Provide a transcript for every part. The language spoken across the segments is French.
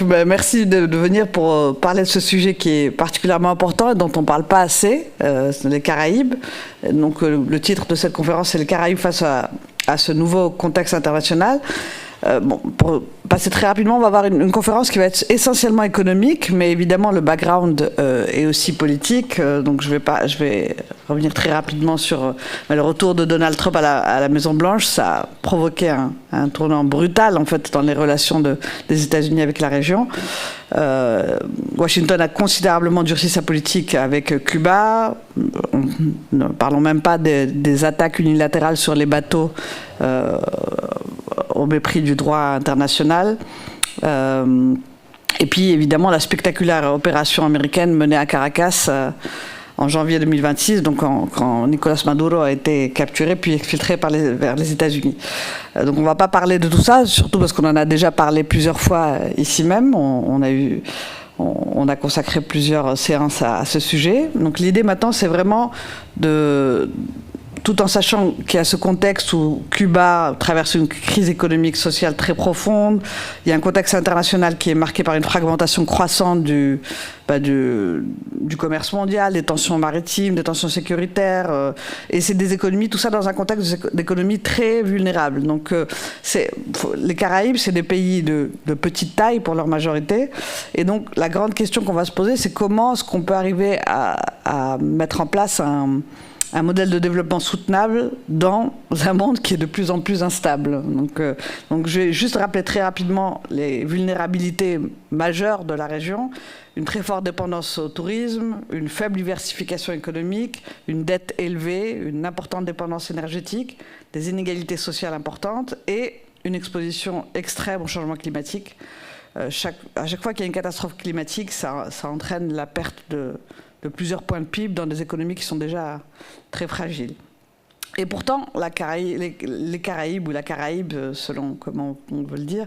Merci de venir pour parler de ce sujet qui est particulièrement important et dont on ne parle pas assez, les Caraïbes. Donc, le titre de cette conférence, c'est « Les Caraïbes face à ce nouveau contexte international ». Pour passer très rapidement, on va avoir une conférence qui va être essentiellement économique, mais évidemment le background est aussi politique. Donc je vais revenir très rapidement sur le retour de Donald Trump à la Maison Blanche. Ça a provoqué un tournant brutal en fait dans les relations des États-Unis avec la région. Washington a considérablement durci sa politique avec Cuba. Ne parlons même pas des attaques unilatérales sur les bateaux au mépris du droit international. Et puis évidemment la spectaculaire opération américaine menée à Caracas en janvier 2026, donc quand Nicolás Maduro a été capturé puis exfiltré vers les États-Unis. Donc on ne va pas parler de tout ça, surtout parce qu'on en a déjà parlé plusieurs fois ici même. On a consacré plusieurs séances à ce sujet. Donc l'idée maintenant, c'est vraiment tout en sachant qu'il y a ce contexte où Cuba traverse une crise économique, sociale très profonde, il y a un contexte international qui est marqué par une fragmentation croissante du commerce mondial, des tensions maritimes, des tensions sécuritaires, et c'est des économies, tout ça dans un contexte d'économie très vulnérable. Donc les Caraïbes, c'est des pays de petite taille pour leur majorité, et donc la grande question qu'on va se poser, c'est comment est-ce qu'on peut arriver à mettre en place un modèle de développement soutenable dans un monde qui est de plus en plus instable. Donc je vais juste rappeler très rapidement les vulnérabilités majeures de la région, une très forte dépendance au tourisme, une faible diversification économique, une dette élevée, une importante dépendance énergétique, des inégalités sociales importantes et une exposition extrême au changement climatique. À chaque fois qu'il y a une catastrophe climatique, ça entraîne la perte de plusieurs points de PIB dans des économies qui sont déjà très fragiles. Et pourtant, les Caraïbes, ou la Caraïbe, selon comment on veut le dire,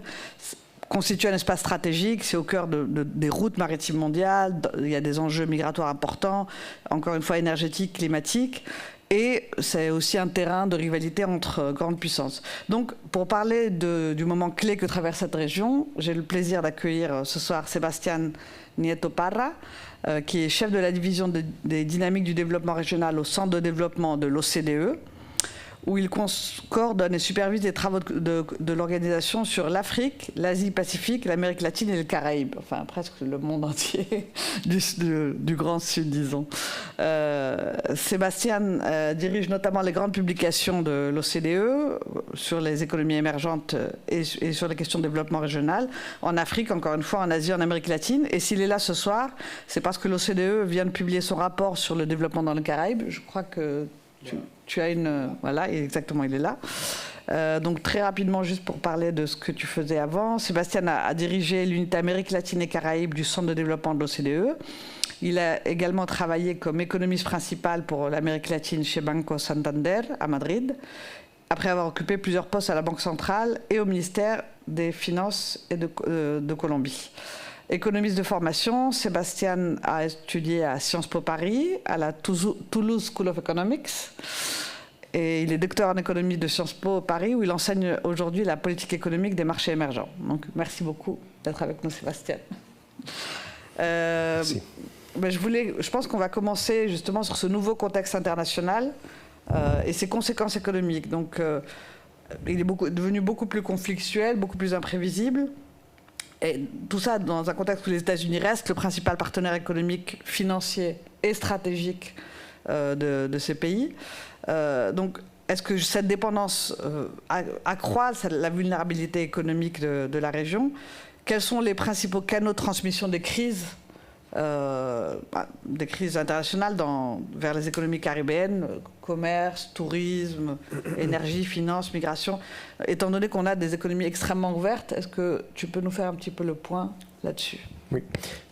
constitue un espace stratégique, c'est au cœur des routes maritimes mondiales, il y a des enjeux migratoires importants, encore une fois énergétiques, climatiques, et c'est aussi un terrain de rivalité entre grandes puissances. Donc, pour parler du moment clé que traverse cette région, j'ai le plaisir d'accueillir ce soir Sebastián Nieto Parra, qui est chef de la division des dynamiques du développement régional au Centre de développement de l'OCDE, où il coordonne et supervise les travaux de l'organisation sur l'Afrique, l'Asie-Pacifique, l'Amérique latine et les Caraïbes. Enfin, presque le monde entier du Grand Sud, disons. Sébastien dirige notamment les grandes publications de l'OCDE sur les économies émergentes et sur les questions de développement régional, en Afrique, encore une fois, en Asie, en Amérique latine. Et s'il est là ce soir, c'est parce que l'OCDE vient de publier son rapport sur le développement dans les Caraïbes. Je crois que tu as une... Voilà, exactement, il est là. Donc très rapidement, juste pour parler de ce que tu faisais avant, Sébastien a dirigé l'unité Amérique latine et Caraïbes du Centre de développement de l'OCDE. Il a également travaillé comme économiste principal pour l'Amérique latine chez Banco Santander à Madrid, après avoir occupé plusieurs postes à la Banque centrale et au ministère des Finances et de Colombie. Économiste de formation, Sébastien a étudié à Sciences Po Paris, à la Toulouse School of Economics, et il est docteur en économie de Sciences Po Paris, où il enseigne aujourd'hui la politique économique des marchés émergents. Donc, merci beaucoup d'être avec nous, Sébastien. Merci. Je pense qu'on va commencer justement sur ce nouveau contexte international et ses conséquences économiques. Donc, il est devenu beaucoup plus conflictuel, beaucoup plus imprévisible. Et tout ça dans un contexte où les États-Unis restent le principal partenaire économique, financier et stratégique de ces pays. Donc, est-ce que cette dépendance accroît la vulnérabilité économique de la région? Quels sont les principaux canaux de transmission des crises internationales vers les économies caribéennes, commerce, tourisme, énergie, finance, migration. Étant donné qu'on a des économies extrêmement ouvertes, est-ce que tu peux nous faire un petit peu le point là-dessus? Oui.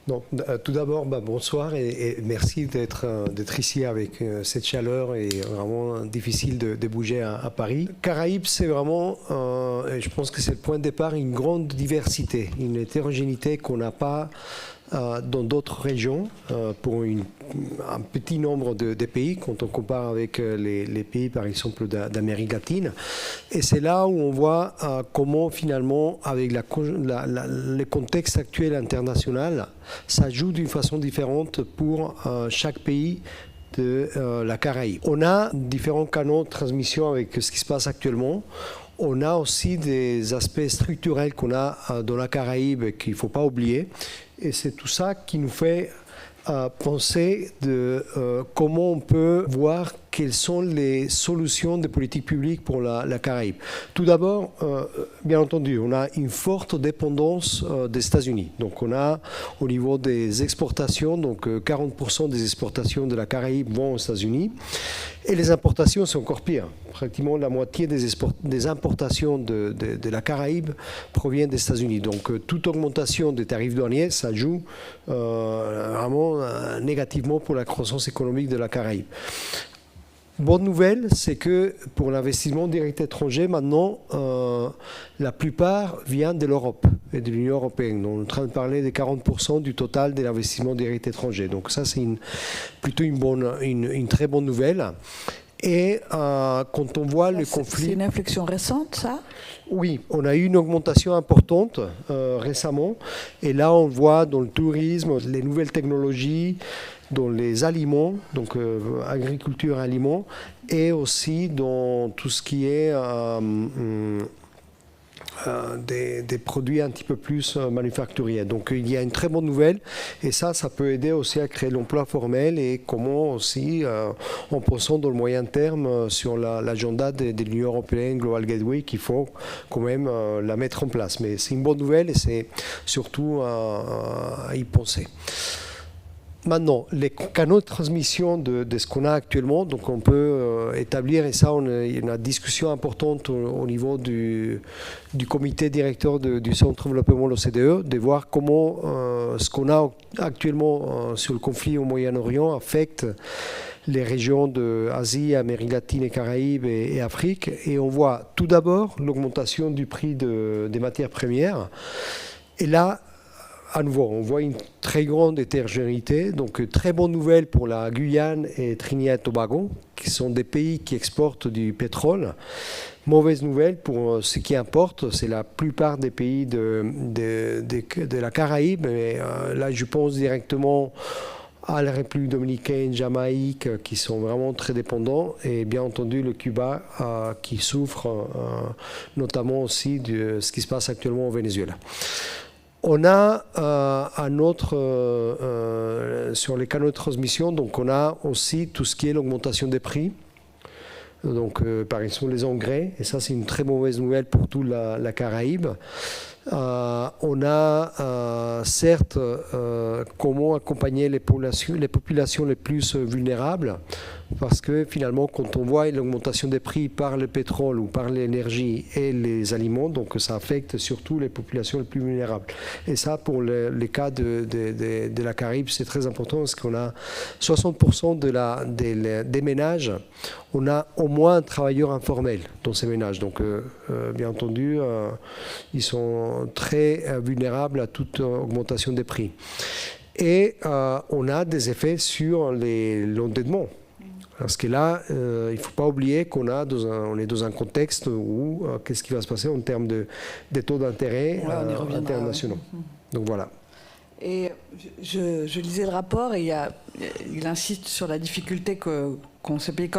Donc, tout d'abord, bonsoir et merci d'être ici avec cette chaleur et vraiment difficile de bouger à Paris. Caraïbes, c'est vraiment, je pense que c'est le point de départ, une grande diversité, une hétérogénéité qu'on n'a pas dans d'autres régions pour un petit nombre de pays quand on compare avec les pays par exemple d'Amérique latine. Et c'est là où on voit comment finalement avec le contexte actuel international, ça joue d'une façon différente pour chaque pays de la Caraïbe. On a différents canaux de transmission avec ce qui se passe actuellement. On a aussi des aspects structurels qu'on a dans la Caraïbe qu'il ne faut pas oublier. Et c'est tout ça qui nous fait penser de comment on peut voir quelles sont les solutions de politique publique pour la Caraïbe. Tout d'abord, bien entendu, on a une forte dépendance des États-Unis. Donc on a au niveau des exportations, donc 40% des exportations de la Caraïbe vont aux États-Unis. Et les importations, c'est encore pire. Pratiquement la moitié des importations de la Caraïbe provient des États-Unis. Donc toute augmentation des tarifs douaniers, ça joue vraiment négativement pour la croissance économique de la Caraïbe. Bonne nouvelle, c'est que pour l'investissement direct étranger, maintenant, la plupart vient de l'Europe et de l'Union européenne. On est en train de parler des 40% du total de l'investissement direct étranger. Donc ça, c'est plutôt une très bonne nouvelle. Et quand on voit le conflit... C'est une inflexion récente, ça ? Oui, on a eu une augmentation importante récemment. Et là, on voit dans le tourisme, les nouvelles technologies, dans les aliments, donc agriculture et aliments, et aussi dans tout ce qui est des produits un petit peu plus manufacturiers. Donc il y a une très bonne nouvelle et ça peut aider aussi à créer l'emploi formel et comment aussi, en pensant dans le moyen terme sur l'agenda de l'Union européenne Global Gateway, qu'il faut quand même la mettre en place. Mais c'est une bonne nouvelle et c'est surtout à y penser. Maintenant, les canaux de transmission de ce qu'on a actuellement, donc on peut établir, et ça, on a une discussion importante au niveau du comité directeur du Centre de développement de l'OCDE, de voir comment ce qu'on a actuellement sur le conflit au Moyen-Orient affecte les régions d'Asie, Amérique latine et Caraïbes et Afrique. Et on voit tout d'abord l'augmentation du prix des matières premières. Et là, à nouveau, on voit une très grande hétérogénéité, donc très bonne nouvelle pour la Guyane et Trinidad et Tobago, qui sont des pays qui exportent du pétrole. Mauvaise nouvelle pour ce qui importe, c'est la plupart des pays de la Caraïbe. Et là, je pense directement à la République dominicaine, Jamaïque, qui sont vraiment très dépendants, et bien entendu le Cuba, qui souffre notamment aussi de ce qui se passe actuellement au Venezuela. On a un autre, sur les canaux de transmission, donc on a aussi tout ce qui est l'augmentation des prix. Donc par exemple les engrais, et ça c'est une très mauvaise nouvelle pour toute la Caraïbe. On a certes comment accompagner les populations les plus vulnérables, parce que finalement quand on voit l'augmentation des prix par le pétrole ou par l'énergie et les aliments, donc ça affecte surtout les populations les plus vulnérables. Et ça pour les cas de la Caraïbe c'est très important, parce qu'on a 60% des ménages, on a au moins un travailleur informel dans ces ménages. Donc bien entendu ils sont très vulnérables à toute augmentation des prix. Et on a des effets sur l'endettement. Parce que là, il ne faut pas oublier on est dans un contexte où qu'est-ce qui va se passer en termes de taux d'intérêt internationaux. Ouais. Donc voilà. Et je lisais le rapport et il insiste sur la difficulté qu'ont ces pays,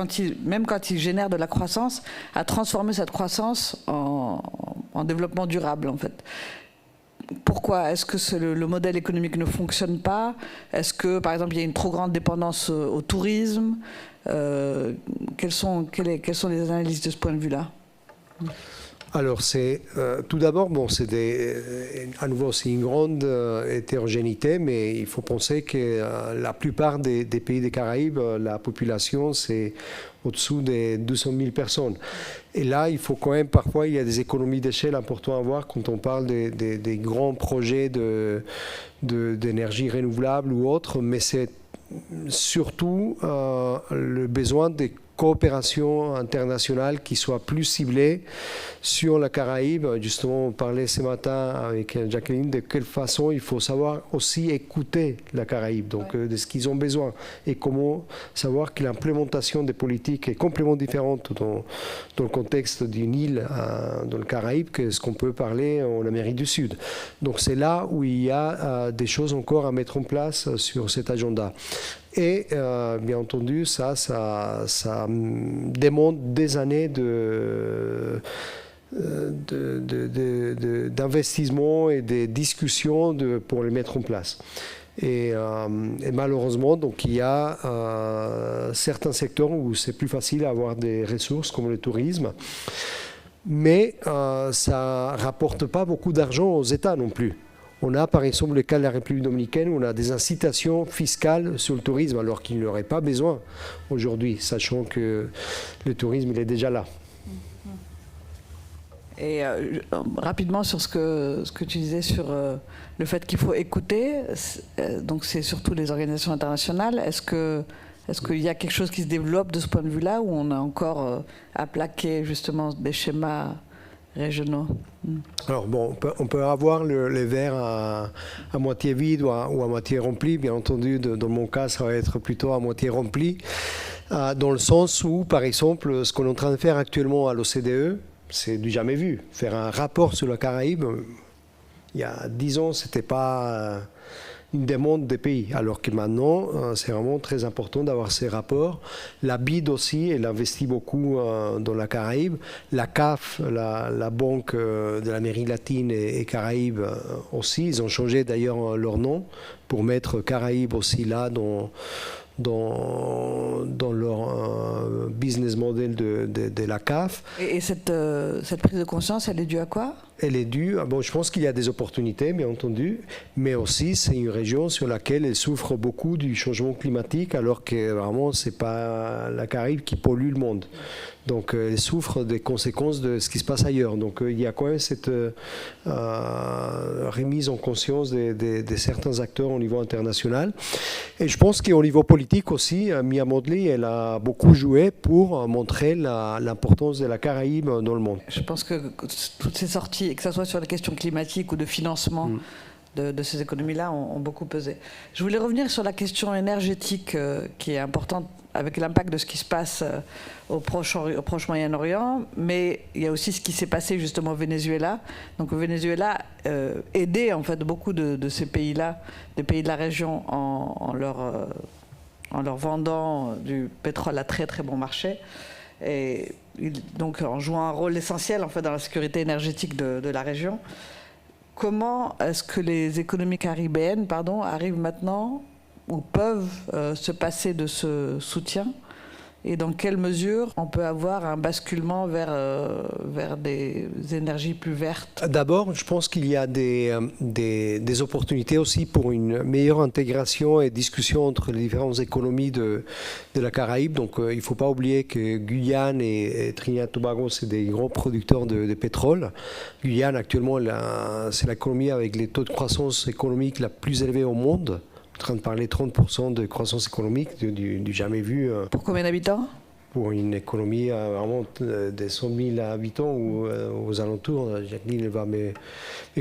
même quand ils génèrent de la croissance, à transformer cette croissance en développement durable, en fait. Pourquoi ? Est-ce que le modèle économique ne fonctionne pas ? Est-ce que, par exemple, il y a une trop grande dépendance au tourisme ? Quelles sont les analyses de ce point de vue-là ? Alors, tout d'abord, à nouveau, c'est une grande hétérogénéité, mais il faut penser que la plupart des pays des Caraïbes, la population, c'est au-dessous des 200 000 personnes. Et là, il faut quand même, parfois, il y a des économies d'échelle importantes à voir quand on parle des grands projets d'énergie renouvelable ou autre, mais c'est surtout le besoin de coopération internationale qui soit plus ciblée sur la Caraïbe. Justement, on parlait ce matin avec Jacqueline de quelle façon il faut savoir aussi écouter la Caraïbe, donc de ce qu'ils ont besoin et comment savoir que l'implémentation des politiques est complètement différente dans le contexte d'une île dans le Caraïbe que ce qu'on peut parler en Amérique du Sud. Donc c'est là où il y a des choses encore à mettre en place sur cet agenda. Et bien entendu, ça demande des années d'investissement et de discussions pour les mettre en place. Et malheureusement, donc, il y a certains secteurs où c'est plus facile d'avoir des ressources comme le tourisme, mais ça ne rapporte pas beaucoup d'argent aux États non plus. On a par exemple le cas de la République dominicaine où on a des incitations fiscales sur le tourisme alors qu'il n'y aurait pas besoin aujourd'hui, sachant que le tourisme il est déjà là. Et rapidement sur ce que tu disais sur le fait qu'il faut écouter, donc c'est surtout les organisations internationales. Est-ce qu'il y a quelque chose qui se développe de ce point de vue-là où on a encore à plaquer justement des schémas régionaux? Alors bon, on peut avoir les verres à moitié vide ou à moitié rempli. Bien entendu, dans mon cas, ça va être plutôt à moitié rempli, dans le sens où, par exemple, ce qu'on est en train de faire actuellement à l'OCDE, c'est du jamais vu. Faire un rapport sur la Caraïbe, il y a 10 ans, ce n'était pas une demande des pays, alors que maintenant, c'est vraiment très important d'avoir ces rapports. La BID aussi, elle investit beaucoup dans la Caraïbe. La CAF, la Banque de l'Amérique latine et Caraïbes aussi, ils ont changé d'ailleurs leur nom pour mettre Caraïbes aussi là dans leur business model de la CAF. Et cette prise de conscience, elle est due à quoi? Elle est due, bon, je pense qu'il y a des opportunités, bien entendu, mais aussi c'est une région sur laquelle elle souffre beaucoup du changement climatique, alors que vraiment, ce n'est pas la Caraïbe qui pollue le monde. Donc, elle souffre des conséquences de ce qui se passe ailleurs. Donc, il y a quand même cette remise en conscience de certains acteurs au niveau international. Et je pense qu'au niveau politique aussi, Mia Mottley, elle a beaucoup joué pour montrer l'importance de la Caraïbe dans le monde. Je pense que toutes ces sorties, que ce soit sur les questions climatiques ou de financement de ces économies-là, ont beaucoup pesé. Je voulais revenir sur la question énergétique qui est importante avec l'impact de ce qui se passe au Proche-Moyen-Orient, mais il y a aussi ce qui s'est passé justement au Venezuela. Donc au Venezuela, aider en fait beaucoup de ces pays-là, des pays de la région, en leur vendant du pétrole à très très bon marché. Et donc en jouant un rôle essentiel en fait dans la sécurité énergétique de la région. Comment est-ce que les économies caribéennes arrivent maintenant ou peuvent se passer de ce soutien, et dans quelle mesure on peut avoir un basculement vers des énergies plus vertes? D'abord, je pense qu'il y a des opportunités aussi pour une meilleure intégration et discussion entre les différentes économies de la Caraïbe. Donc il ne faut pas oublier que Guyane et Trinidad et Tobago, c'est des grands producteurs de pétrole. Guyane, actuellement, c'est l'économie avec les taux de croissance économique la plus élevée au monde. En train de parler 30% de croissance économique, du jamais vu. Pour combien d'habitants? Pour une économie vraiment de 100 000 habitants ou aux alentours. Jacqueline va me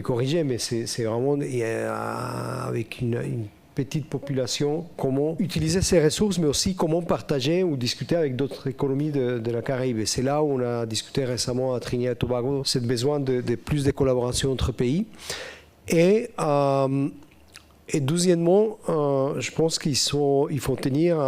corriger, mais c'est vraiment avec une petite population, comment utiliser ces ressources, mais aussi comment partager ou discuter avec d'autres économies de la Caraïbe. Et c'est là où on a discuté récemment à Trinidad et Tobago, c'est le besoin de plus de collaboration entre pays. Et deuxièmement, je pense qu'il faut tenir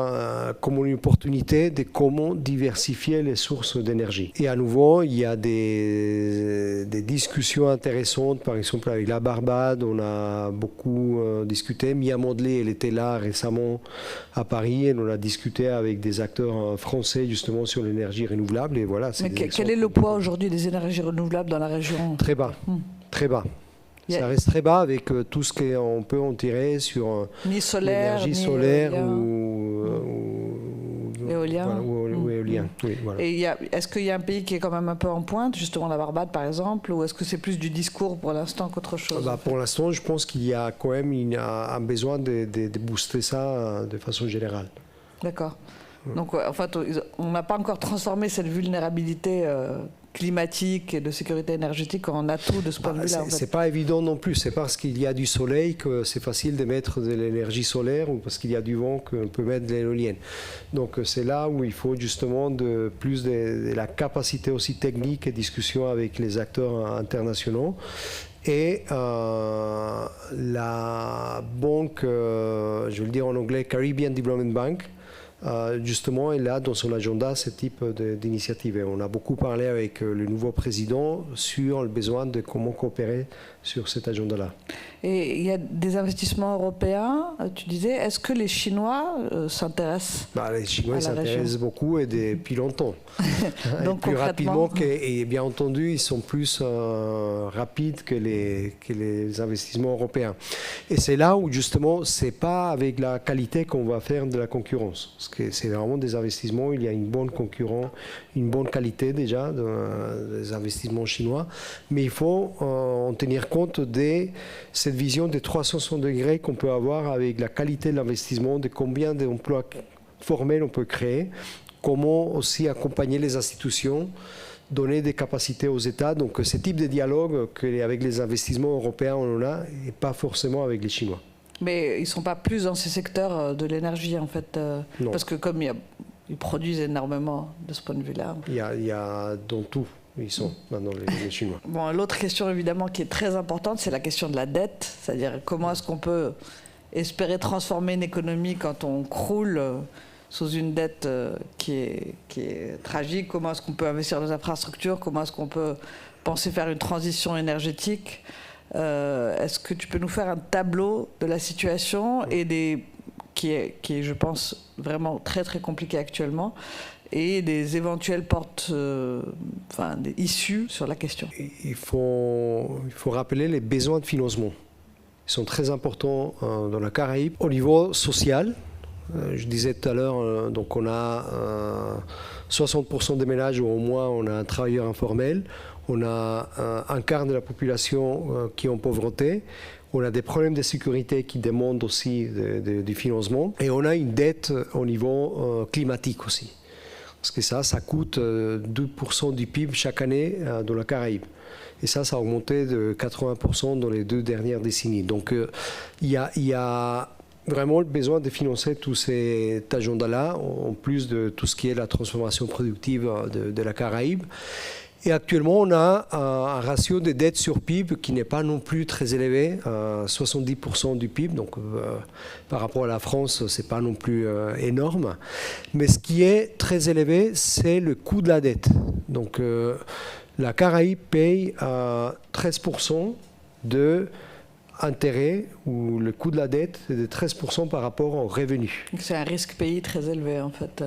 comme une opportunité de comment diversifier les sources d'énergie. Et à nouveau, il y a des discussions intéressantes, par exemple avec la Barbade, on a beaucoup discuté. Mia Mottley, elle était là récemment à Paris, et on a discuté avec des acteurs français justement sur l'énergie renouvelable. Et voilà, mais quel est le poids aujourd'hui des énergies renouvelables dans la région? Très bas, très bas. Ça reste très bas avec tout ce qu'on peut en tirer sur l'énergie solaire ou éolien. Voilà, ou éolien. Oui, voilà. Et est-ce qu'il y a un pays qui est quand même un peu en pointe, justement la Barbade par exemple, ou est-ce que c'est plus du discours pour l'instant qu'autre chose? Pour l'instant, je pense qu'il y a quand même un besoin de booster ça de façon générale. D'accord. Donc en fait, on n'a pas encore transformé cette vulnérabilité climatique et de sécurité énergétique en atout de ce point de vue-là. C'est pas évident non plus. C'est parce qu'il y a du soleil que c'est facile de mettre de l'énergie solaire, ou parce qu'il y a du vent qu'on peut mettre de l'éolienne. Donc c'est là où il faut justement plus de la capacité aussi technique et discussion avec les acteurs internationaux. Et la banque, je vais le dire en anglais, Caribbean Development Bank, justement, elle a dans son agenda ce type d'initiative. Et on a beaucoup parlé avec le nouveau président sur le besoin de comment coopérer sur cet agenda-là. Et il y a des investissements européens, tu disais. Est-ce que les Chinois s'intéressent Les Chinois s'intéressent beaucoup et depuis longtemps. Donc, plus rapidement et bien entendu, ils sont plus rapides que les investissements européens. Et c'est là où justement, c'est pas avec la qualité qu'on va faire de la concurrence. Parce que c'est vraiment des investissements, il y a une bonne concurrence, une bonne qualité déjà des investissements chinois. Mais il faut en tenir compte de cette vision de 360 degrés qu'on peut avoir avec la qualité de l'investissement, de combien d'emplois formels on peut créer, comment aussi accompagner les institutions, donner des capacités aux États. Donc ce type de dialogue qu'avec les investissements européens on en a, et pas forcément avec les Chinois. Mais ils ne sont pas plus dans ces secteurs de l'énergie en fait, parce que comme ils produisent énormément de ce point de vue-là. Il y a dans tout. Ils sont maintenant les Chinois. Bon, l'autre question évidemment qui est très importante, c'est la question de la dette. C'est-à-dire comment est-ce qu'on peut espérer transformer une économie quand on croule sous une dette qui est tragique. Comment est-ce qu'on peut investir dans les infrastructures? Comment est-ce qu'on peut penser faire une transition énergétique? Est-ce que tu peux nous faire un tableau de la situation et qui est, je pense, vraiment très très compliqué actuellement, et des éventuelles portes, des issues sur la question? Il faut rappeler les besoins de financement. Ils sont très importants dans la Caraïbe. Au niveau social, je disais tout à l'heure, donc on a 60% des ménages où au moins on a un travailleur informel. On a un quart de la population qui est en pauvreté. On a des problèmes de sécurité qui demandent aussi du financement. Et on a une dette au niveau climatique aussi. Parce que ça coûte 2% du PIB chaque année dans la Caraïbe. Et ça a augmenté de 80% dans les 2 dernières décennies. Donc il y a vraiment le besoin de financer tous ces agendas-là, en plus de tout ce qui est la transformation productive de la Caraïbe. Et actuellement, on a un ratio de dette sur PIB qui n'est pas non plus très élevé, 70% du PIB. Donc, par rapport à la France, ce n'est pas non plus énorme. Mais ce qui est très élevé, c'est le coût de la dette. Donc, la Caraïbe paye 13% de intérêt, ou le coût de la dette est de 13% par rapport aux revenus. C'est un risque pays très élevé en fait,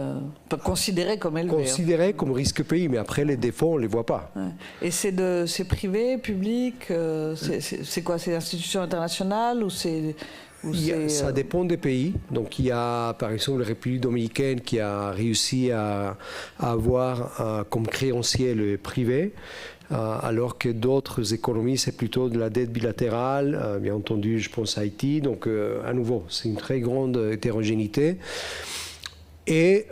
considéré comme élevé. Considéré comme risque pays, mais après les défauts on ne les voit pas. Ouais. Et c'est privé, public, c'est quoi? C'est institution internationale ou c'est... Ça dépend des pays. Donc il y a par exemple la République dominicaine qui a réussi à avoir comme créancier le privé, alors que d'autres économies, c'est plutôt de la dette bilatérale. Bien entendu, je pense à Haïti. Donc à nouveau, c'est une très grande hétérogénéité. Et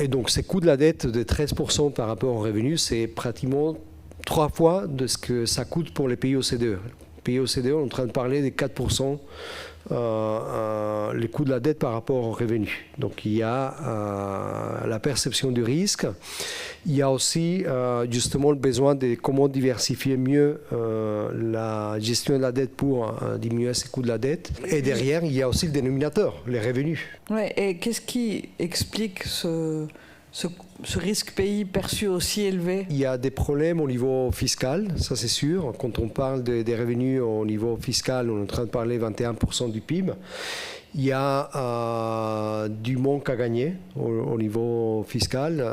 donc ces coûts de la dette de 13% par rapport aux revenus, c'est pratiquement 3 fois de ce que ça coûte pour les pays OCDE. Les pays OCDE, on est en train de parler de 4%. Les coûts de la dette par rapport aux revenus. Donc il y a la perception du risque. Il y a aussi justement le besoin de comment diversifier mieux la gestion de la dette pour diminuer ces coûts de la dette. Et derrière, il y a aussi le dénominateur, les revenus. Ouais, et qu'est-ce qui explique ce risque pays perçu aussi élevé? Il y a des problèmes au niveau fiscal, ça c'est sûr. Quand on parle des revenus au niveau fiscal, on est en train de parler 21% du PIB. Il y a du manque à gagner au niveau fiscal.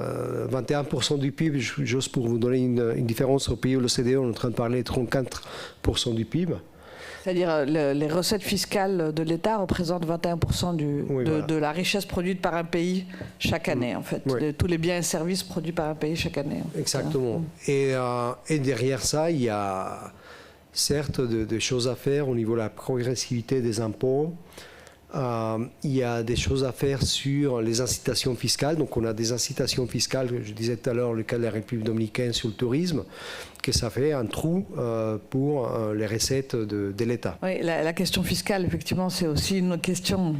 21% du PIB, juste pour vous donner une différence, au pays de l'OCDE, on est en train de parler de 34% du PIB. C'est-à-dire les recettes fiscales de l'État représentent 21% de la richesse produite par un pays chaque année, en fait. Oui. Tous les biens et services produits par un pays chaque année. En fait. Exactement. Et derrière ça, il y a certes des choses à faire au niveau de la progressivité des impôts, Il y a des choses à faire sur les incitations fiscales. Donc on a des incitations fiscales, je disais tout à l'heure, le cas de la République dominicaine sur le tourisme, que ça fait un trou pour les recettes de l'État. Oui, la question fiscale, effectivement, c'est aussi une question...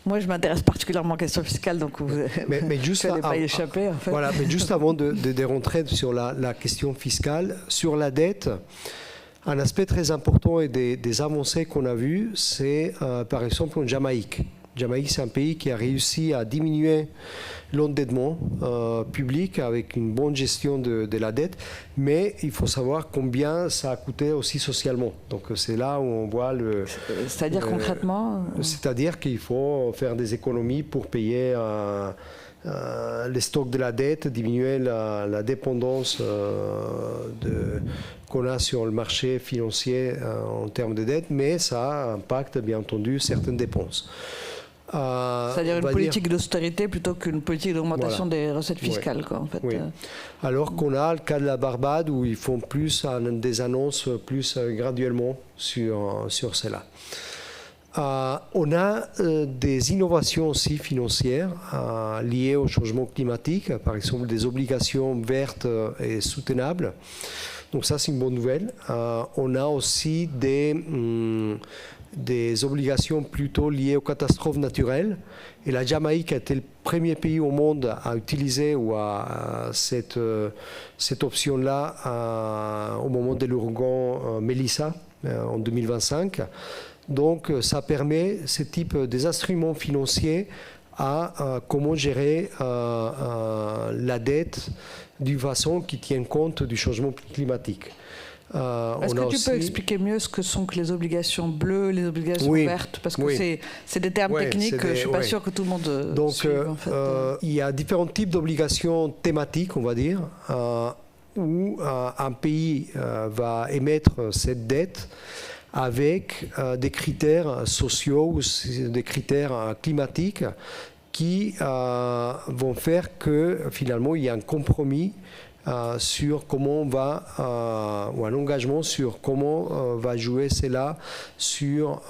Moi, je m'intéresse particulièrement aux questions fiscales, donc vous n'allez pas y échapper. En fait. Voilà, mais juste avant de rentrer sur la question fiscale, sur la dette, un aspect très important et des avancées qu'on a vues, c'est par exemple en Jamaïque. Jamaïque, c'est un pays qui a réussi à diminuer l'endettement public avec une bonne gestion de la dette, mais il faut savoir combien ça a coûté aussi socialement. Donc c'est là où on voit le... C'est-à-dire concrètement C'est-à-dire qu'il faut faire des économies pour payer les stocks de la dette, diminuer la dépendance qu'on a sur le marché financier en termes de dette, mais ça impacte bien entendu certaines dépenses. C'est-à-dire une politique d'austérité plutôt qu'une politique d'augmentation des recettes fiscales. Quoi, en fait. Oui. Alors qu'on a le cas de la Barbade où ils font plus des annonces plus graduellement sur cela. On a des innovations aussi financières liées au changement climatique, par exemple des obligations vertes et soutenables. Donc ça, c'est une bonne nouvelle. On a aussi des obligations plutôt liées aux catastrophes naturelles. Et la Jamaïque a été le premier pays au monde à utiliser cette option-là au moment de l'ouragan Melissa en 2025. Donc ça permet ce type des instruments financiers à comment gérer la dette d'une façon qui tienne compte du changement climatique. Est-ce que tu peux expliquer mieux ce que sont que les obligations bleues, les obligations vertes? Parce que c'est des termes techniques que je ne suis pas sûr que tout le monde suive. En fait. Il y a différents types d'obligations thématiques, on va dire, où un pays va émettre cette dette avec des critères sociaux ou des critères climatiques qui vont faire que finalement il y a un compromis sur comment on va, ou un engagement sur comment va jouer cela sur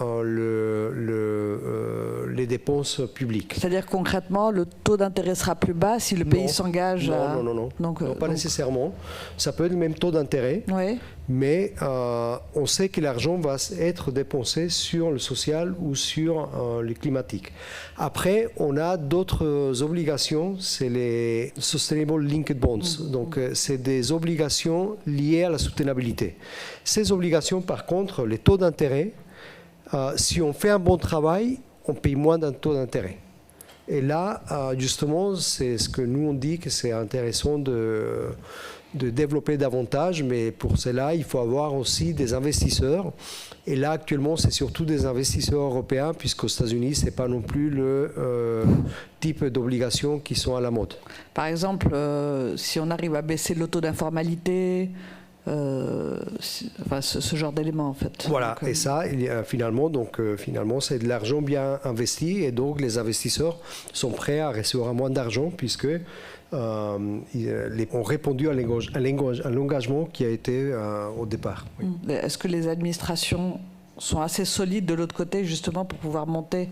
les dépenses publiques. C'est-à-dire concrètement, le taux d'intérêt sera plus bas si le pays s'engage à... Non. Donc, pas nécessairement. Ça peut être le même taux d'intérêt, mais on sait que l'argent va être dépensé sur le social ou sur le climatique. Après, on a d'autres obligations, c'est les Sustainable Linked Bonds. Donc, c'est des obligations liées à la soutenabilité. Ces obligations, par contre, les taux d'intérêt, si on fait un bon travail, on paye moins d'un taux d'intérêt. Et là, justement, c'est ce que nous on dit que c'est intéressant de développer davantage, mais pour cela, il faut avoir aussi des investisseurs. Et là, actuellement, c'est surtout des investisseurs européens, puisqu'aux États-Unis, ce n'est pas non plus le type d'obligations qui sont à la mode. Par exemple, si on arrive à baisser le taux d'informalité, ce genre d'éléments, en fait. Voilà, donc, et ça, finalement, c'est de l'argent bien investi, et donc les investisseurs sont prêts à recevoir moins d'argent, puisque ont répondu à l'engagement qui a été au départ. Oui. Est-ce que les administrations sont assez solides de l'autre côté, justement, pour pouvoir monter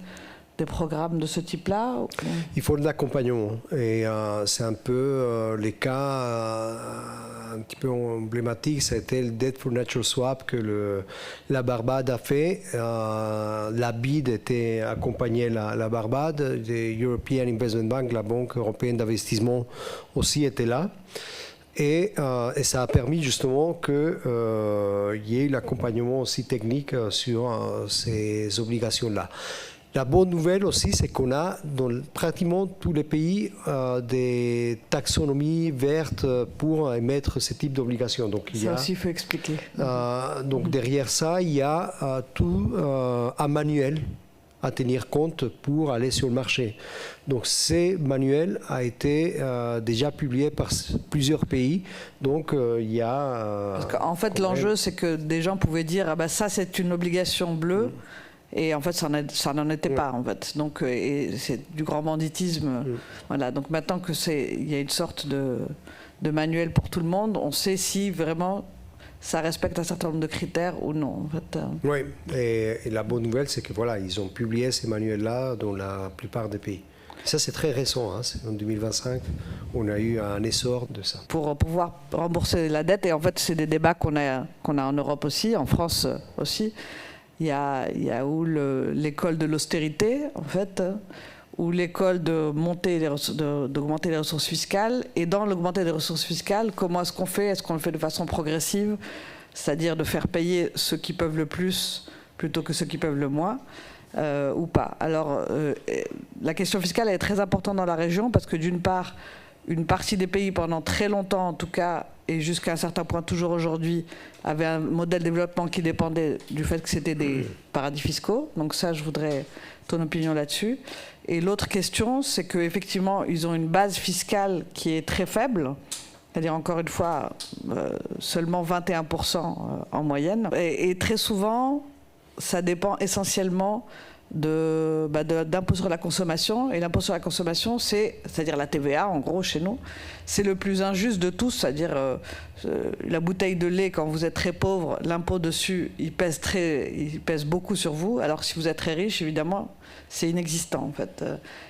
des programmes de ce type-là? Il faut de l'accompagnement. Et c'est un peu les cas un petit peu emblématiques. C'était le Debt for Natural Swap que la Barbade a fait. La BID était accompagnée la Barbade. The European Investment Bank, la Banque européenne d'investissement, aussi était là. Et ça a permis justement qu'il y ait l'accompagnement aussi technique sur ces obligations-là. La bonne nouvelle aussi, c'est qu'on a dans pratiquement tous les pays des taxonomies vertes pour émettre ce type d'obligations. Donc ça aussi, il faut expliquer. Donc derrière ça, il y a tout un manuel à tenir compte pour aller sur le marché. Donc ces manuels a été déjà publié par plusieurs pays. Donc il y a... Parce qu'en fait, l'enjeu, c'est que des gens pouvaient dire ah ben, ça, c'est une obligation bleue. Et en fait, ça n'en était pas, en fait. Donc, et c'est du grand banditisme. Voilà. Donc maintenant il y a une sorte de manuel pour tout le monde, on sait si vraiment ça respecte un certain nombre de critères ou non. En fait. Oui, et la bonne nouvelle, c'est que voilà, ils ont publié ces manuels-là dans la plupart des pays. Ça, c'est très récent, hein. C'est en 2025, on a eu un essor de ça. Pour pouvoir rembourser la dette, et en fait, c'est des débats qu'on a en Europe aussi, en France aussi. Il y a l'école de l'austérité, en fait, ou l'école d'augmenter les ressources fiscales. Et dans l'augmenter les ressources fiscales, comment est-ce qu'on fait? Est-ce qu'on le fait de façon progressive, c'est-à-dire de faire payer ceux qui peuvent le plus plutôt que ceux qui peuvent le moins, ou pas? Alors, la question fiscale est très importante dans la région parce que d'une part, une partie des pays, pendant très longtemps en tout cas, et jusqu'à un certain point toujours aujourd'hui, avait un modèle de développement qui dépendait du fait que c'était des paradis fiscaux. Donc ça, je voudrais ton opinion là-dessus. Et l'autre question, c'est qu'effectivement, ils ont une base fiscale qui est très faible, c'est-à-dire encore une fois, seulement 21% en moyenne. Et très souvent, ça dépend essentiellement d'impôt sur la consommation. Et l'impôt sur la consommation, c'est-à-dire la TVA, en gros, chez nous, c'est le plus injuste de tous. C'est-à-dire la bouteille de lait, quand vous êtes très pauvre, l'impôt dessus, il pèse beaucoup sur vous. Alors que si vous êtes très riche, évidemment, c'est inexistant, en fait.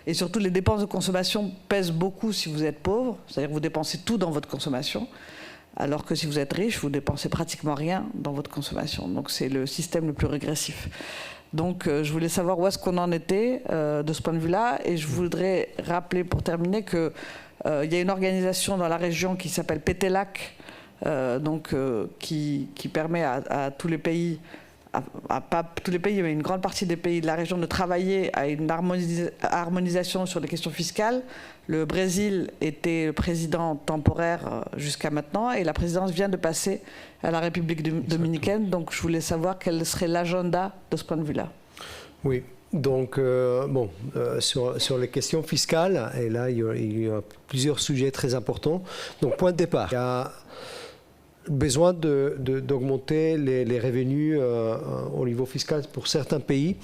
Et surtout, les dépenses de consommation pèsent beaucoup si vous êtes pauvre. C'est-à-dire que vous dépensez tout dans votre consommation. Alors que si vous êtes riche, vous dépensez pratiquement rien dans votre consommation. Donc c'est le système le plus régressif. Donc je voulais savoir où est-ce qu'on en était de ce point de vue-là. Et je voudrais rappeler pour terminer qu'il y a une organisation dans la région qui s'appelle PTLAC, qui permet à tous les pays, pas tous les pays, mais une grande partie des pays de la région de travailler à une harmonisation sur les questions fiscales. Le Brésil était président temporaire jusqu'à maintenant et la présidence vient de passer à la République dominicaine. Donc je voulais savoir quel serait l'agenda de ce point de vue-là. Oui, donc sur les questions fiscales, et là il y a plusieurs sujets très importants. Donc point de départ, il y a besoin d'augmenter les revenus au niveau fiscal pour certains pays.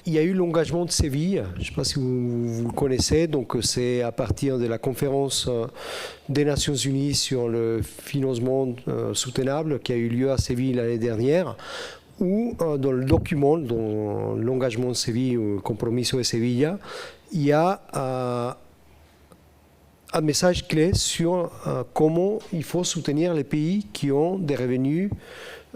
Il y a eu l'engagement de Séville, je ne sais pas si vous le connaissez, donc c'est à partir de la conférence des Nations Unies sur le financement soutenable qui a eu lieu à Séville l'année dernière, où dans le document, dans l'engagement de Séville, ou Compromiso de Sevilla, il y a un message clé sur comment il faut soutenir les pays qui ont des revenus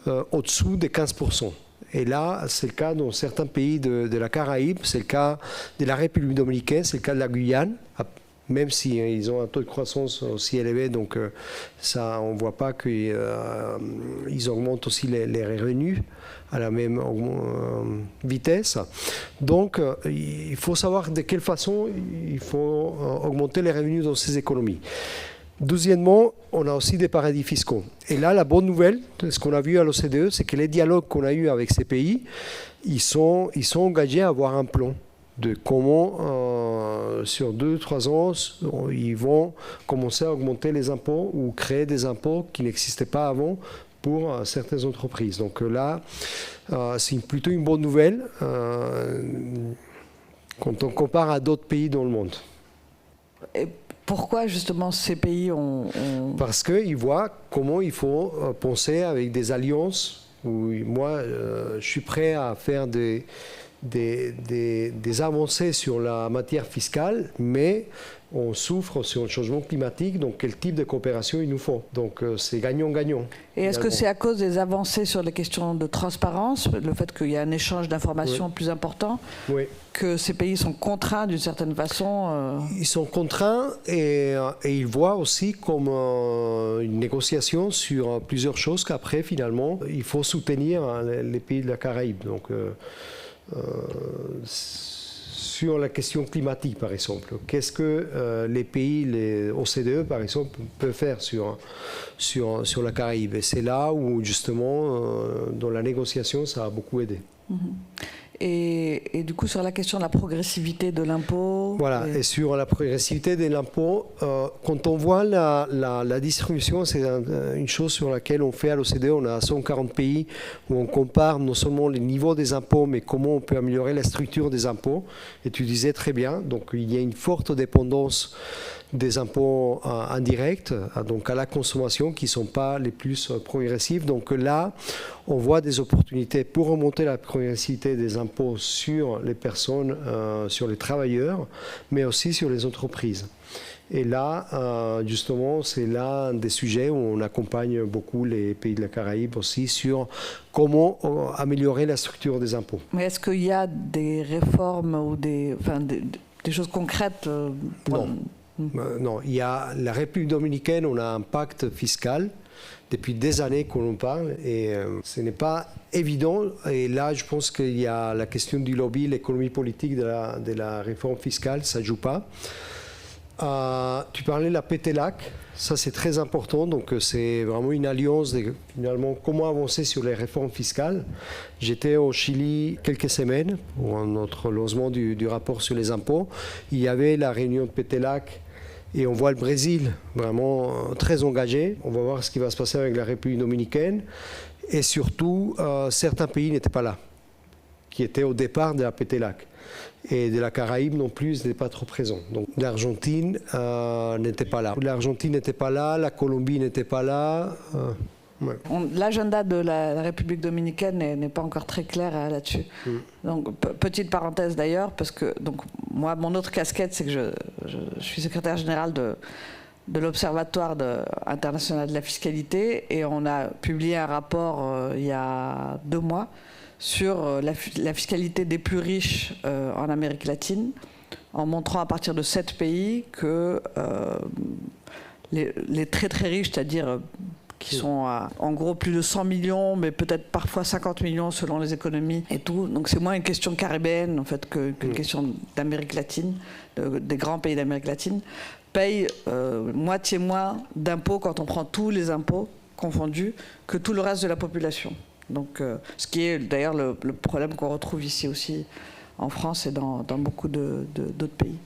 au-dessous de 15%. Et là, c'est le cas dans certains pays de la Caraïbe, c'est le cas de la République dominicaine, c'est le cas de la Guyane, même si ils ont un taux de croissance aussi élevé, donc ça, on ne voit pas qu'ils augmentent aussi les revenus à la même vitesse. Donc, il faut savoir de quelle façon il faut augmenter les revenus dans ces économies. Deuxièmement, on a aussi des paradis fiscaux. Et là, la bonne nouvelle, ce qu'on a vu à l'OCDE, c'est que les dialogues qu'on a eus avec ces pays, ils sont engagés à avoir un plan de comment, sur 2-3 ans, ils vont commencer à augmenter les impôts ou créer des impôts qui n'existaient pas avant pour certaines entreprises. Donc là, c'est plutôt une bonne nouvelle quand on compare à d'autres pays dans le monde. Et pourquoi justement ces pays ont... Parce qu'ils voient comment il faut penser avec des alliances où moi, je suis prêt à faire des avancées sur la matière fiscale, mais on souffre sur le changement climatique, donc quel type de coopération il nous faut. Donc c'est gagnant-gagnant. Et est-ce que c'est à cause des avancées sur les questions de transparence, le fait qu'il y a un échange d'informations plus important, que ces pays sont contraints d'une certaine façon Ils sont contraints et ils voient aussi comme une négociation sur plusieurs choses qu'après, finalement, il faut soutenir les pays de la Caraïbe. Donc, sur la question climatique, par exemple, qu'est-ce que les pays, les OCDE, par exemple, peuvent faire sur la Caraïbe? Et c'est là où, justement, dans la négociation, ça a beaucoup aidé. Et du coup, sur la question de la progressivité de l'impôt, l'impôt. Voilà, et sur la progressivité de l'impôt, quand on voit la distribution, c'est une chose sur laquelle on fait à l'OCDE, on a 140 pays où on compare non seulement les niveaux des impôts, mais comment on peut améliorer la structure des impôts. Et tu disais très bien, donc il y a une forte dépendance des impôts indirects, donc à la consommation, qui ne sont pas les plus progressifs. Donc là, on voit des opportunités pour remonter la progressivité des impôts sur les personnes, sur les travailleurs, mais aussi sur les entreprises. Et là, justement, c'est là un des sujets où on accompagne beaucoup les pays de la Caraïbe aussi sur comment améliorer la structure des impôts. Mais est-ce qu'il y a des réformes ou des choses concrètes Non. Non, il y a la République dominicaine, on a un pacte fiscal depuis des années qu'on en parle et ce n'est pas évident. Et là, je pense qu'il y a la question du lobby, l'économie politique de la réforme fiscale, ça ne joue pas. Tu parlais de la PTLAC, ça c'est très important, donc c'est vraiment une alliance de finalement comment avancer sur les réformes fiscales. J'étais au Chili quelques semaines pour notre lancement du rapport sur les impôts. Il y avait la réunion de PTLAC et on voit le Brésil vraiment très engagé. On va voir ce qui va se passer avec la République dominicaine et surtout certains pays n'étaient pas là, qui étaient au départ de la PTLAC. Et de la Caraïbe non plus n'était pas trop présent. Donc l'Argentine n'était pas là. L'Argentine n'était pas là, la Colombie n'était pas là. Ouais. L'agenda de la République dominicaine n'est pas encore très clair là-dessus. Donc petite parenthèse d'ailleurs, parce que donc moi mon autre casquette c'est que je suis secrétaire général de l'Observatoire international de la fiscalité et on a publié un rapport il y a 2 mois sur la fiscalité des plus riches en Amérique latine, en montrant à partir de 7 pays que les très très riches, c'est-à-dire qui sont à, en gros plus de 100 millions, mais peut-être parfois 50 millions selon les économies et tout. Donc c'est moins une question caribéenne en fait qu'une question d'Amérique latine, des grands pays d'Amérique latine, payent moitié moins d'impôts quand on prend tous les impôts confondus que tout le reste de la population. Donc, ce qui est d'ailleurs le problème qu'on retrouve ici aussi en France et dans beaucoup d'autres pays.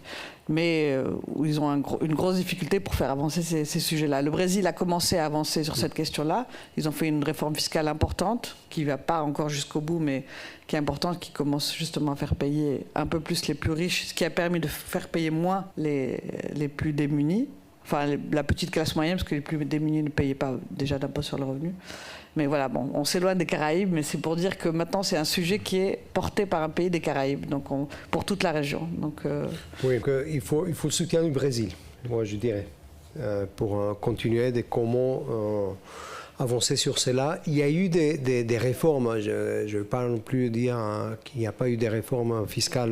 Mais où ils ont une grosse difficulté pour faire avancer ces sujets-là. Le Brésil a commencé à avancer sur cette question-là. Ils ont fait une réforme fiscale importante, qui ne va pas encore jusqu'au bout, mais qui est importante, qui commence justement à faire payer un peu plus les plus riches, ce qui a permis de faire payer moins les plus démunis. Enfin, la petite classe moyenne, parce que les plus démunis ne payaient pas déjà d'impôt sur le revenu. Mais voilà, bon, on s'éloigne des Caraïbes, mais c'est pour dire que maintenant c'est un sujet qui est porté par un pays des Caraïbes, donc pour toute la région. Donc, oui, il faut le soutien du Brésil, moi je dirais, pour continuer de comment avancer sur cela. Il y a eu des réformes, je ne veux pas non plus dire qu'il n'y a pas eu des réformes fiscales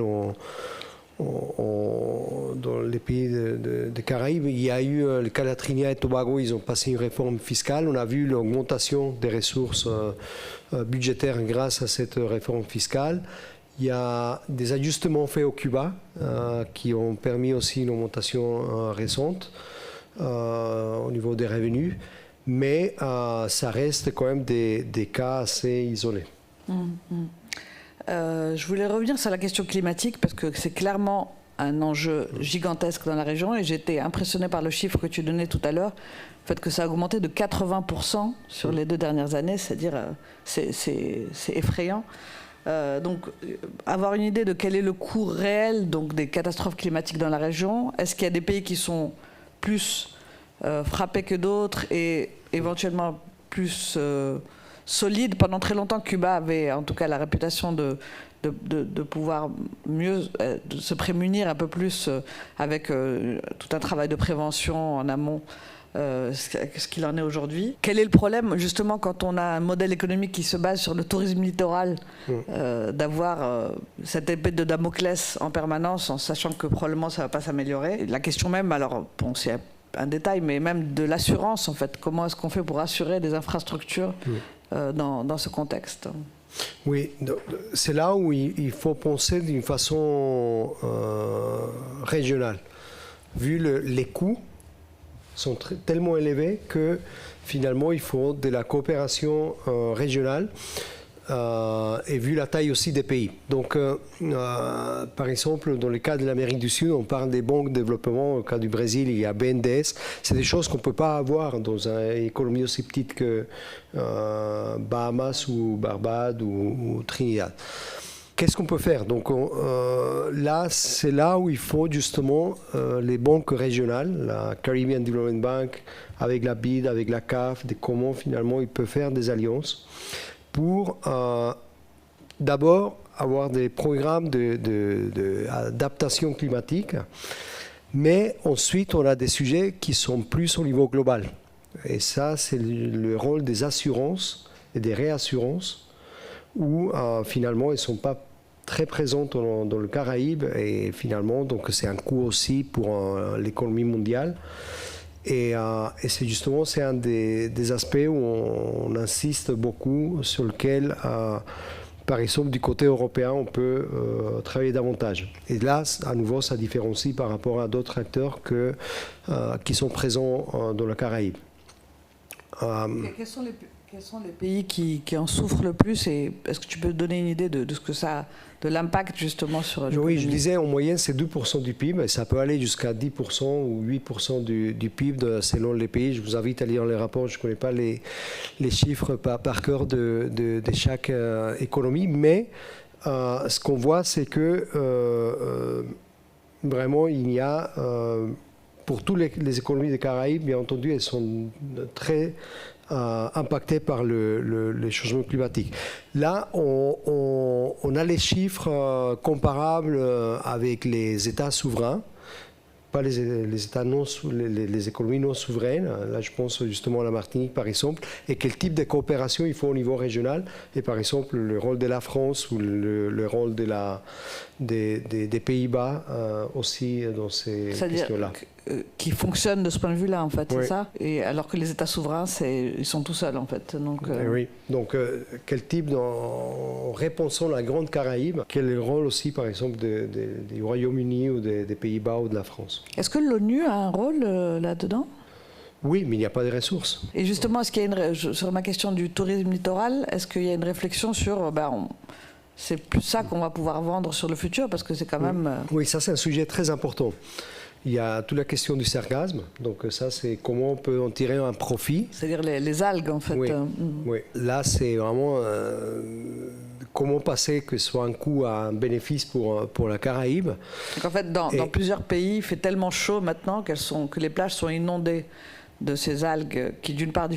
dans les pays des Caraïbes. Il y a eu le cas de la Trinidad et Tobago, ils ont passé une réforme fiscale. On a vu l'augmentation des ressources budgétaires grâce à cette réforme fiscale. Il y a des ajustements faits au Cuba qui ont permis aussi une augmentation récente au niveau des revenus, mais ça reste quand même des cas assez isolés. Je voulais revenir sur la question climatique parce que c'est clairement un enjeu gigantesque dans la région et j'étais impressionnée par le chiffre que tu donnais tout à l'heure, le fait que ça a augmenté de 80% sur les 2 dernières années, c'est-à-dire c'est effrayant. Donc avoir une idée de quel est le coût réel donc, des catastrophes climatiques dans la région, est-ce qu'il y a des pays qui sont plus frappés que d'autres et éventuellement plus solide. Pendant très longtemps, Cuba avait en tout cas la réputation de pouvoir mieux de se prémunir un peu plus avec tout un travail de prévention en amont, ce qu'il en est aujourd'hui. Quel est le problème, justement, quand on a un modèle économique qui se base sur le tourisme littoral, d'avoir cette épée de Damoclès en permanence, en sachant que probablement ça ne va pas s'améliorer. La question même, alors, bon, c'est un détail, mais même de l'assurance, en fait. Comment est-ce qu'on fait pour assurer des infrastructures dans ce contexte? Oui, c'est là où il faut penser d'une façon régionale. Vu les coûts sont tellement élevés que finalement il faut de la coopération régionale. et vu la taille aussi des pays. Donc, par exemple, dans le cas de l'Amérique du Sud, on parle des banques de développement. Au cas du Brésil, il y a BNDES. C'est des choses qu'on ne peut pas avoir dans une économie aussi petite que Bahamas ou Barbade ou Trinidad. Qu'est-ce qu'on peut faire? Donc là, c'est là où il faut justement les banques régionales, la Caribbean Development Bank, avec la BID, avec la CAF, de comment finalement ils peuvent faire des alliances pour d'abord avoir des programmes d'adaptation climatique, mais ensuite on a des sujets qui sont plus au niveau global. Et ça, c'est le rôle des assurances et des réassurances, où finalement elles ne sont pas très présentes dans le Caraïbe, et finalement donc c'est un coût aussi pour l'économie mondiale. Et c'est justement un des aspects où on insiste beaucoup, sur lequel, par exemple, du côté européen, on peut travailler davantage. Et là, à nouveau, ça différencie par rapport à d'autres acteurs qui sont présents dans le Caraïbe. Quels sont les pays qui en souffrent le plus, et est-ce que tu peux donner une idée de ce que ça, de l'impact justement sur l'économie? Oui, je disais en moyenne c'est 2% du PIB, et ça peut aller jusqu'à 10% ou 8% du PIB selon les pays. Je vous invite à lire les rapports, je ne connais pas les chiffres par cœur de chaque économie, mais ce qu'on voit, c'est que vraiment il y a, pour toutes les économies des Caraïbes, bien entendu, elles sont très impactés par le changement climatique. Là, on a les chiffres comparables avec les États souverains, pas les États les économies non souveraines. Là, je pense justement à la Martinique, par exemple, et quel type de coopération il faut au niveau régional. Et par exemple, le rôle de la France ou le rôle des Pays-Bas aussi dans ces questions-là. Qui fonctionne de ce point de vue-là, en fait, oui. C'est ça? Et alors que les États souverains, ils sont tout seuls, en fait. Donc, oui. Donc, quel type, en repensant la Grande Caraïbe, quel est le rôle aussi, par exemple, du Royaume-Uni ou des Pays-Bas ou de la France? Est-ce que l'ONU a un rôle là-dedans? Oui, mais il n'y a pas de ressources. Et justement, est-ce qu'il y a sur ma question du tourisme littoral, est-ce qu'il y a une réflexion sur... c'est plus ça qu'on va pouvoir vendre sur le futur, parce que c'est quand même... Oui, ça c'est un sujet très important. Il y a toute la question du sargasme, donc ça c'est comment on peut en tirer un profit. C'est-à-dire les algues en fait. Oui, oui. Là c'est vraiment comment passer que ce soit un coût à un bénéfice pour la Caraïbe. Donc en fait dans plusieurs pays il fait tellement chaud maintenant que les plages sont inondées de ces algues qui d'une part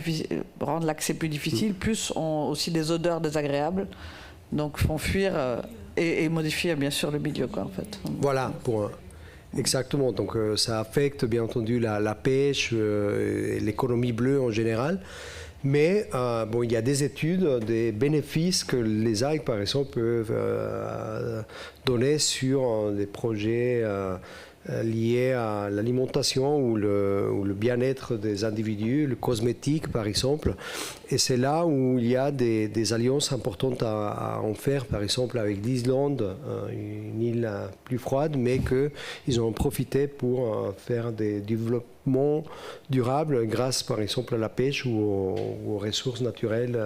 rendent l'accès plus difficile, plus ont aussi des odeurs désagréables, donc font fuir et modifier bien sûr le milieu quoi en fait. Voilà, exactement, donc ça affecte bien entendu la pêche et l'économie bleue en général, mais il y a des études, des bénéfices que les algues par exemple peuvent donner sur des projets liés à l'alimentation ou le bien-être des individus, le cosmétique par exemple. Et c'est là où il y a des alliances importantes à en faire, par exemple avec l'Islande, une île plus froide, mais qu'ils ont profité pour faire des développements durables grâce par exemple à la pêche ou aux ressources naturelles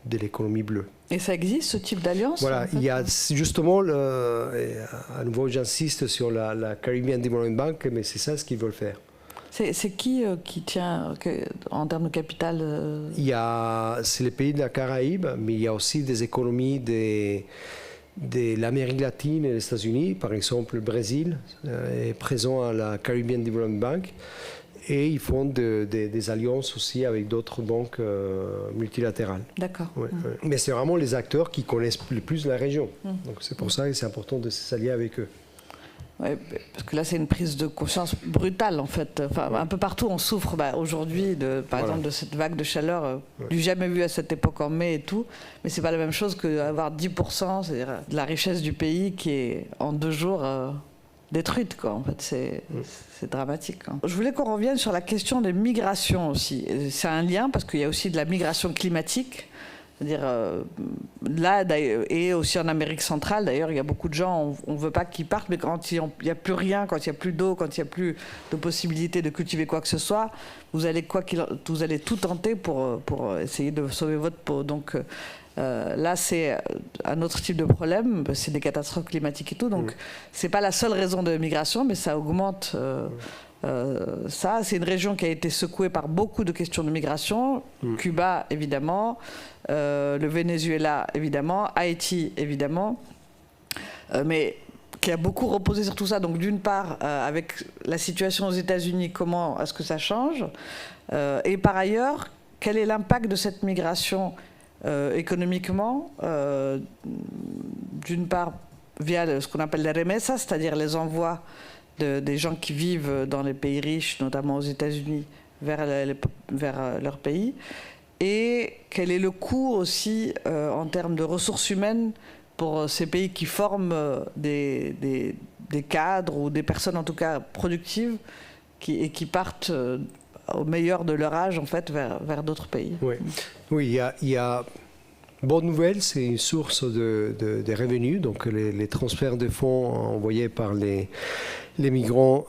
de l'économie bleue. Et ça existe, ce type d'alliance? Voilà, en fait, il y a justement, à nouveau j'insiste sur la Caribbean Development Bank, mais c'est ça ce qu'ils veulent faire. C'est qui tient en termes de capital c'est les pays de la Caraïbe, mais il y a aussi des économies de l'Amérique latine et des États-Unis. Par exemple, le Brésil est présent à la Caribbean Development Bank. Et ils font des alliances aussi avec d'autres banques multilatérales. D'accord. Ouais, ouais. Mais c'est vraiment les acteurs qui connaissent le plus la région. Donc c'est pour ça que c'est important de s'allier avec eux. Ouais, parce que là, c'est une prise de conscience brutale, en fait. Enfin, un peu partout, on souffre aujourd'hui, par exemple, de cette vague de chaleur du jamais vu à cette époque en mai et tout. Mais c'est pas la même chose qu'avoir 10%, c'est-à-dire de la richesse du pays qui est en 2 jours... détruite, quoi. En fait, c'est dramatique. Hein. Je voulais qu'on revienne sur la question des migrations aussi. C'est un lien parce qu'il y a aussi de la migration climatique. C'est-à-dire, là, et aussi en Amérique centrale, d'ailleurs, il y a beaucoup de gens, on ne veut pas qu'ils partent, mais quand il n'y a plus rien, quand il n'y a plus d'eau, quand il n'y a plus de possibilité de cultiver quoi que ce soit, vous allez tout tenter pour essayer de sauver votre peau. Donc, Là, c'est un autre type de problème, c'est des catastrophes climatiques et tout. Donc, c'est pas la seule raison de migration, mais ça augmente. Ça, c'est une région qui a été secouée par beaucoup de questions de migration. Cuba, évidemment. Le Venezuela, évidemment. Haïti, évidemment. Mais qui a beaucoup reposé sur tout ça. Donc, d'une part, avec la situation aux États-Unis, comment est-ce que ça change? Et par ailleurs, quel est l'impact de cette migration économiquement? D'une part, via ce qu'on appelle les remessas, c'est-à-dire les envois des gens qui vivent dans les pays riches, notamment aux États-Unis, vers leur pays. Et quel est le coût aussi en termes de ressources humaines pour ces pays qui forment des cadres ou des personnes en tout cas productives et qui partent au meilleur de leur âge en fait vers d'autres pays. Oui, il y a bonne nouvelle, c'est une source de revenus, donc les transferts de fonds envoyés par les migrants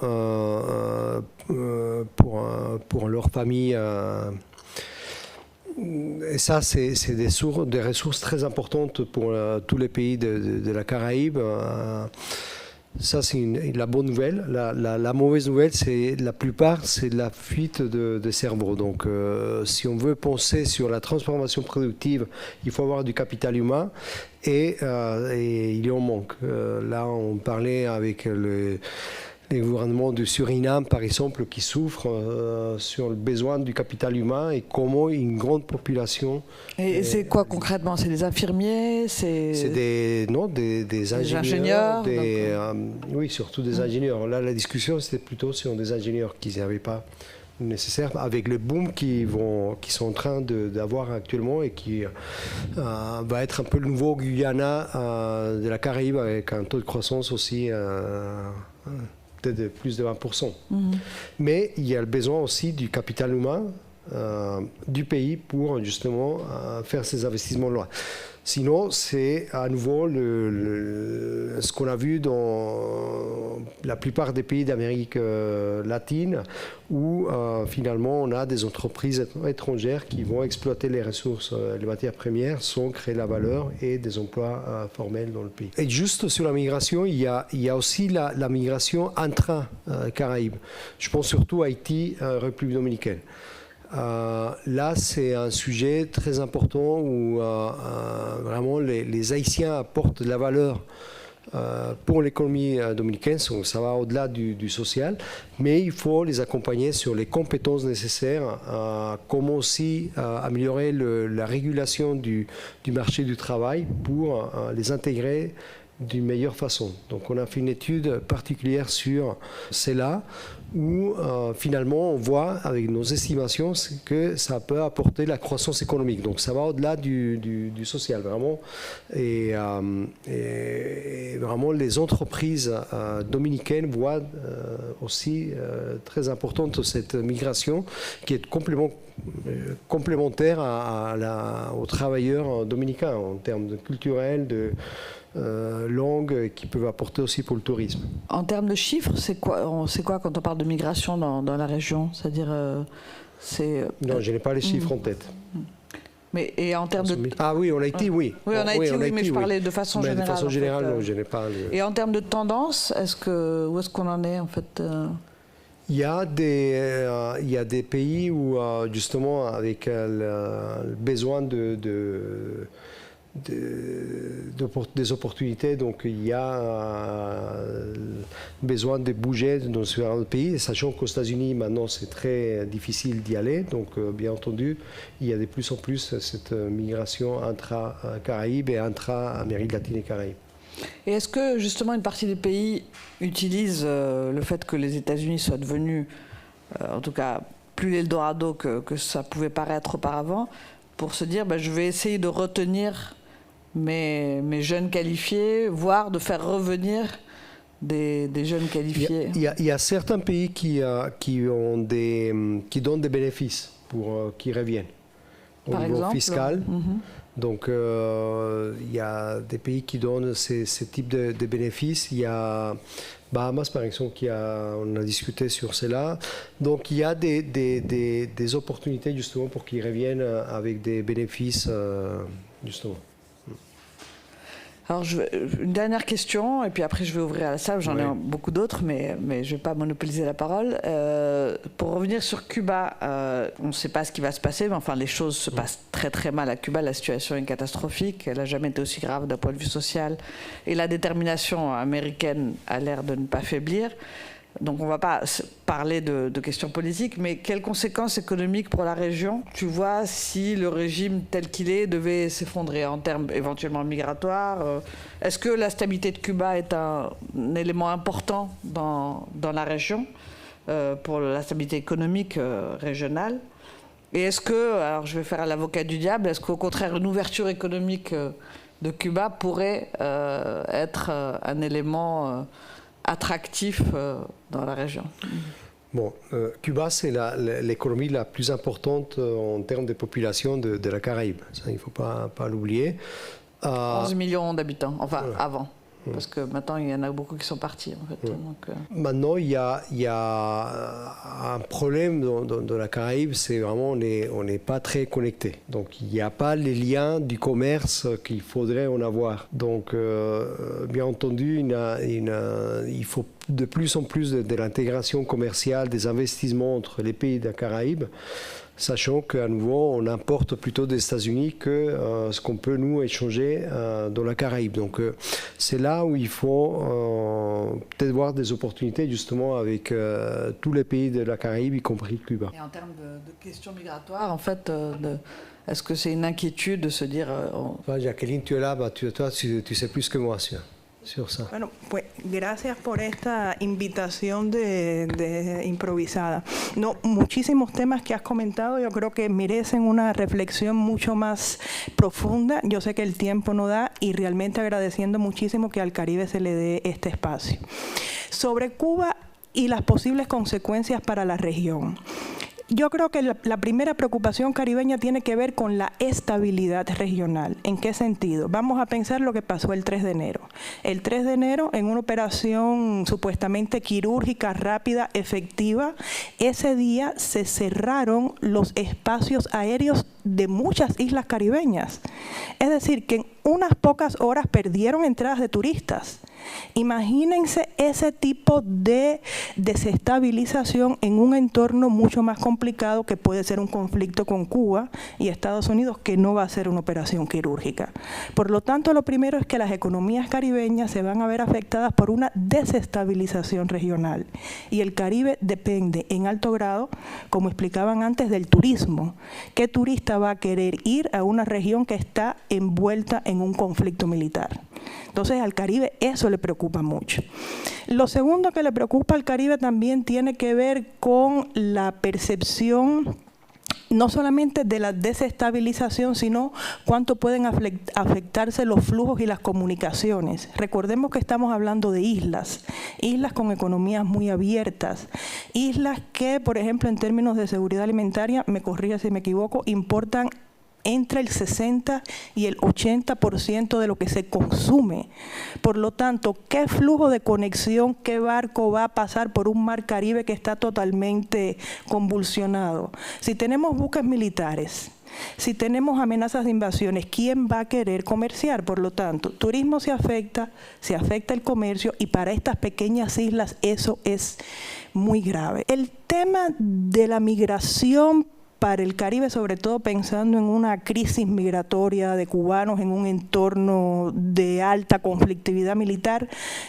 pour leur famille. Et ça, c'est des ressources très importantes pour tous les pays de la Caraïbe. Ça, c'est la bonne nouvelle. La mauvaise nouvelle, c'est la plupart, c'est la fuite de cerveau. Donc, si on veut penser sur la transformation productive, il faut avoir du capital humain et il y en manque. Là, on parlait avec les gouvernements du Suriname, par exemple, qui souffrent sur le besoin du capital humain et comment une grande population... Et c'est quoi concrètement? C'est des infirmiers? C'est des ingénieurs. Oui, surtout des ingénieurs. Là, la discussion, c'était plutôt sur des ingénieurs qui n'avaient pas nécessaire, avec le boom qui sont en train d'avoir actuellement et qui va être un peu le nouveau Guyana de la Caraïbe, avec un taux de croissance aussi... de plus de 20%. Mais il y a le besoin aussi du capital humain du pays pour justement faire ces investissements-là. Sinon, c'est à nouveau ce qu'on a vu dans la plupart des pays d'Amérique latine, où finalement on a des entreprises étrangères qui vont exploiter les ressources, les matières premières, sans créer la valeur et des emplois formels dans le pays. Et juste sur la migration, il y a aussi la migration intra-Caraïbes. Je pense surtout à Haïti, République dominicaine. Là, c'est un sujet très important où vraiment les Haïtiens apportent de la valeur pour l'économie dominicaine. Ça va au-delà du social, mais il faut les accompagner sur les compétences nécessaires, comment aussi améliorer la régulation du marché du travail pour les intégrer d'une meilleure façon. Donc on a fait une étude particulière sur cela où finalement on voit avec nos estimations que ça peut apporter la croissance économique. Donc ça va au-delà du social vraiment. Et vraiment les entreprises dominicaines voient aussi très importante cette migration qui est complémentaire aux travailleurs dominicains en termes culturels, de langues qui peuvent apporter aussi pour le tourisme. En termes de chiffres, c'est quoi quand on parle de migration dans la région? C'est-à-dire, non, je n'ai pas les chiffres en tête. Mais et en termes de... Ah oui, en Haïti, oui. Oui, en Haïti, oui, mais je parlais de façon générale. De façon générale, non, je n'ai pas... Et en termes de tendance, où est-ce qu'on en est, en fait Il y a des pays où, justement, avec le besoin des opportunités, donc il y a besoin de bouger dans ce pays, sachant qu'aux États-Unis maintenant c'est très difficile d'y aller, donc bien entendu il y a de plus en plus cette migration intra-Caraïbes et intra-Amérique latine et Caraïbes. Et est-ce que justement une partie des pays utilisent le fait que les États-Unis soient devenus, en tout cas plus l'Eldorado que ça pouvait paraître auparavant, pour se dire je vais essayer de retenir mes jeunes qualifiés, voire de faire revenir des jeunes qualifiés? Il y a certains pays qui donnent des bénéfices pour qu'ils reviennent au niveau fiscal. Donc il y a des pays qui donnent ce type de bénéfices. Il y a Bahamas par exemple, on a discuté sur cela. Donc il y a des opportunités justement pour qu'ils reviennent avec des bénéfices justement. Alors, une dernière question, et puis après je vais ouvrir à la salle, j'en ai beaucoup d'autres, mais je ne vais pas monopoliser la parole. Pour revenir sur Cuba, on ne sait pas ce qui va se passer, mais enfin les choses se passent très très mal à Cuba, la situation est catastrophique, elle n'a jamais été aussi grave d'un point de vue social, et la détermination américaine a l'air de ne pas faiblir. Donc on ne va pas parler de questions politiques, mais quelles conséquences économiques pour la région tu vois si le régime tel qu'il est devait s'effondrer en termes éventuellement migratoires? Est-ce que la stabilité de Cuba est un élément important dans la région pour la stabilité économique régionale? Et est-ce que, alors je vais faire l'avocat du diable, est-ce qu'au contraire une ouverture économique de Cuba pourrait être un élément attractif dans la région? Bon, Cuba, c'est l'économie la plus importante en termes de population de la Caraïbe. Ça, il ne faut pas l'oublier. 11 millions d'habitants, enfin avant. Parce que maintenant, il y en a beaucoup qui sont partis. En fait. Donc, Maintenant, il y a un problème dans la Caraïbe, c'est vraiment on n'est pas très connecté. Donc, il n'y a pas les liens du commerce qu'il faudrait en avoir. Donc, bien entendu, il faut de plus en plus de l'intégration commerciale, des investissements entre les pays de la Caraïbe, sachant qu'à nouveau, on importe plutôt des États-Unis que ce qu'on peut, nous, échanger dans la Caraïbe. Donc, c'est là où il faut peut-être voir des opportunités, justement, avec tous les pays de la Caraïbe, y compris Cuba. Et en termes de questions migratoires, en fait, est-ce que c'est une inquiétude de se dire... Jacqueline, tu es là, toi, tu sais plus que moi sur ça. Bueno, pues gracias por esta invitación de improvisada. No, muchísimos temas que has comentado yo creo que merecen una reflexión mucho más profunda. Yo sé que el tiempo no da y realmente agradeciendo muchísimo que al Caribe se le dé este espacio. Sobre Cuba y las posibles consecuencias para la región. Yo creo que la primera preocupación caribeña tiene que ver con la estabilidad regional. ¿En qué sentido? Vamos a pensar lo que pasó el 3 de enero. El 3 de enero, en una operación supuestamente quirúrgica, rápida, efectiva, ese día se cerraron los espacios aéreos de muchas islas caribeñas. Es decir, que en unas pocas horas perdieron entradas de turistas. Imagínense ese tipo de desestabilización en un entorno mucho más complicado que puede ser un conflicto con Cuba y Estados Unidos, que no va a ser una operación quirúrgica. Por lo tanto, lo primero es que las economías caribeñas se van a ver afectadas por una desestabilización regional. Y el Caribe depende en alto grado, como explicaban antes, del turismo. ¿Qué turista va a querer ir a una región que está envuelta en un conflicto militar? Entonces al Caribe eso le preocupa mucho. Lo segundo que le preocupa al Caribe también tiene que ver con la percepción no solamente de la desestabilización, sino cuánto pueden afectarse los flujos y las comunicaciones. Recordemos que estamos hablando de islas con economías muy abiertas, islas que, por ejemplo, en términos de seguridad alimentaria, me corrija si me equivoco, importan entre el 60 y el 80% de lo que se consume. Por lo tanto, ¿qué flujo de conexión, qué barco va a pasar por un mar Caribe que está totalmente convulsionado? Si tenemos buques militares, si tenemos amenazas de invasiones, ¿quién va a querer comerciar? Por lo tanto, turismo se afecta el comercio y para estas pequeñas islas eso es muy grave. El tema de la migración para el Caribe, sobre todo pensando en una crisis migratoria de cubanos en un entorno de alta conflictividad militar,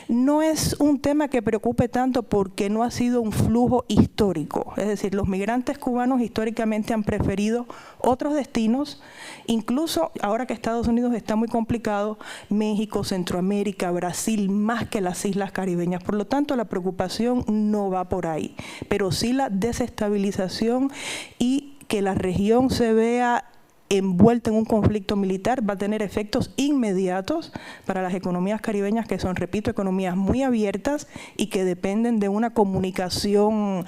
no es un tema que preocupe tanto porque no ha sido un flujo histórico. Es decir, los migrantes cubanos históricamente han preferido otros destinos, incluso ahora que Estados Unidos está muy complicado, México, Centroamérica, Brasil, más que las islas caribeñas. Por lo tanto, la preocupación no va por ahí, pero sí la desestabilización y que la región se vea envuelta en un conflicto militar va a tener efectos inmediatos para las economías caribeñas, que son, repito, economías muy abiertas y que dependen de una comunicación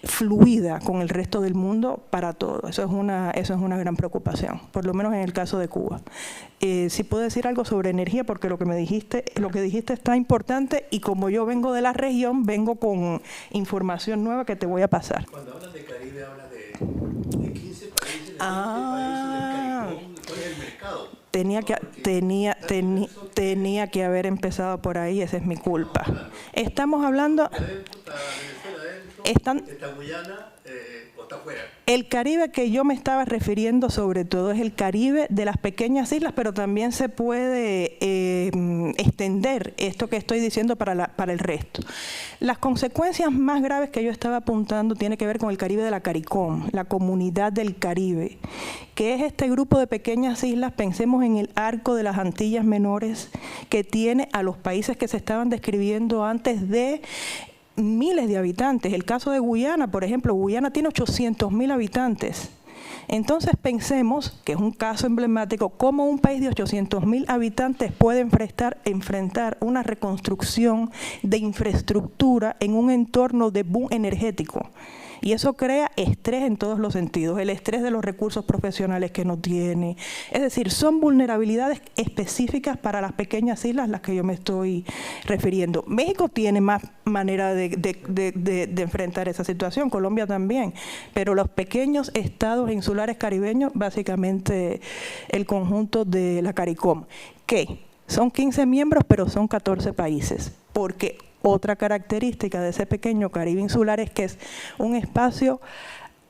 fluida con el resto del mundo para todo. Eso es una gran preocupación, por lo menos en el caso de Cuba. Si puedo decir algo sobre energía, porque lo que dijiste está importante y como yo vengo de la región, vengo con información nueva que te voy a pasar. Cuando hablas de Caribe, hablas de 15 países, de 20 países del Caribe. ¿Cuál es el mercado? Tenía que haber empezado por ahí, esa es mi culpa. Estamos hablando... ¿Está Guyana o está fuera? El Caribe que yo me estaba refiriendo sobre todo es el Caribe de las pequeñas islas, pero también se puede extender esto que estoy diciendo para el resto. Las consecuencias más graves que yo estaba apuntando tiene que ver con el Caribe de la CARICOM, la Comunidad del Caribe, que es este grupo de pequeñas islas, pensemos en el arco de las Antillas Menores, que tiene a los países que se estaban describiendo antes de miles de habitantes. El caso de Guyana, por ejemplo, Guyana tiene 800.000 habitantes. Entonces pensemos, que es un caso emblemático, cómo un país de 800.000 habitantes puede enfrentar una reconstrucción de infraestructura en un entorno de boom energético. Y eso crea estrés en todos los sentidos, el estrés de los recursos profesionales que no tiene. Es decir, son vulnerabilidades específicas para las pequeñas islas a las que yo me estoy refiriendo. México tiene más manera de enfrentar esa situación, Colombia también, pero los pequeños estados insulares caribeños, básicamente el conjunto de la CARICOM, que son 15 miembros, pero son 14 países, porque otra característica de ese pequeño Caribe insular es que es un espacio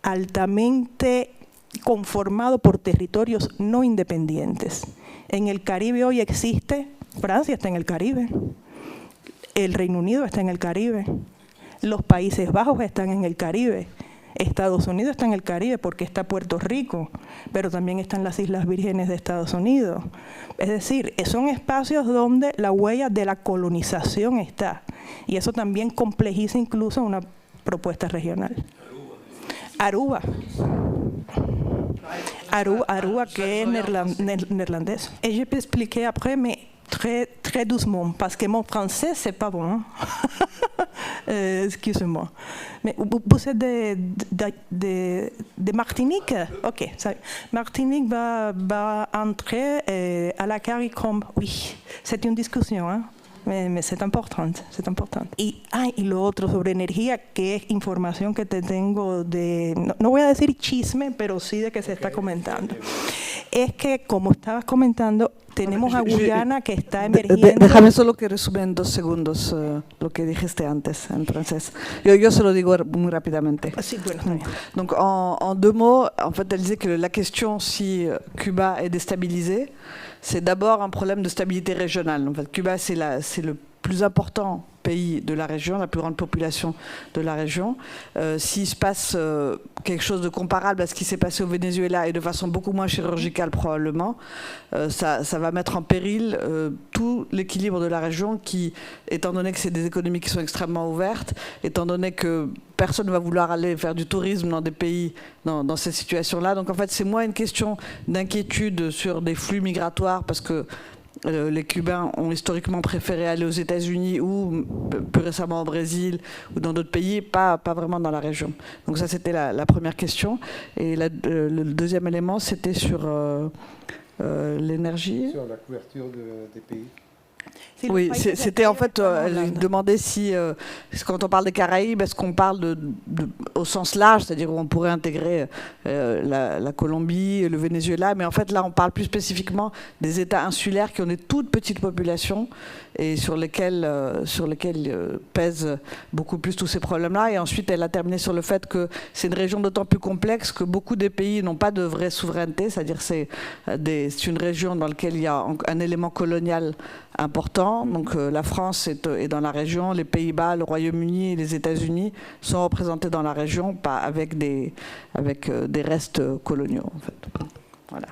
altamente conformado por territorios no independientes. En el Caribe hoy existe, Francia está en el Caribe, el Reino Unido está en el Caribe, los Países Bajos están en el Caribe, Estados Unidos está en el Caribe porque está Puerto Rico, pero también están las Islas Vírgenes de Estados Unidos. Es decir, son espacios donde la huella de la colonización está. Y eso también complejiza incluso una propuesta regional. Aruba, que es neerlandés. Et je peux expliquer après, mais très doucement, parce que mon français, c'est pas bon. Excusez-moi. Mais vous êtes de Martinique? Ok. Martinique va entrer à la CARICOM. Oui, c'est une discussion, hein? Mais c'est important, c'est important. Y lo otro sobre energía, que es información que te tengo de, no voy a decir chisme, pero sí de que se está comentando. Es que, como estabas comentando, tenemos a Guyana que está emergiendo. Déjame solo que resume en 2 segundos lo que dijiste antes en francés. Yo se lo digo muy rápidamente. Sí, bueno, está bien. Donc, en 2 mots, en fait, elle disait que la question si Cuba est déstabilisé, c'est d'abord un problème de stabilité régionale. En fait, Cuba, c'est le plus important pays de la région, la plus grande population de la région. S'il se passe quelque chose de comparable à ce qui s'est passé au Venezuela et de façon beaucoup moins chirurgicale probablement, ça va mettre en péril tout l'équilibre de la région qui, étant donné que c'est des économies qui sont extrêmement ouvertes, étant donné que personne ne va vouloir aller faire du tourisme dans des pays dans ces situations-là. Donc en fait, c'est moins une question d'inquiétude sur des flux migratoires parce que les Cubains ont historiquement préféré aller aux États-Unis ou plus récemment au Brésil ou dans d'autres pays, pas vraiment dans la région. Donc ça, c'était la première question. Et le deuxième élément, c'était sur l'énergie. Sur la couverture des pays. Oui, c'était en fait, elle demandait si, quand on parle des Caraïbes, est-ce qu'on parle au sens large, c'est-à-dire où on pourrait intégrer la Colombie, le Venezuela, mais en fait là on parle plus spécifiquement des États insulaires qui ont des toutes petites populations et sur lesquels pèsent beaucoup plus tous ces problèmes-là. Et ensuite elle a terminé sur le fait que c'est une région d'autant plus complexe que beaucoup des pays n'ont pas de vraie souveraineté, c'est-à-dire c'est une région dans laquelle il y a un élément colonial important. Donc la France est dans la région, les Pays-Bas, le Royaume-Uni et les États-Unis sont représentés dans la région, pas avec des restes coloniaux en fait. Voilà.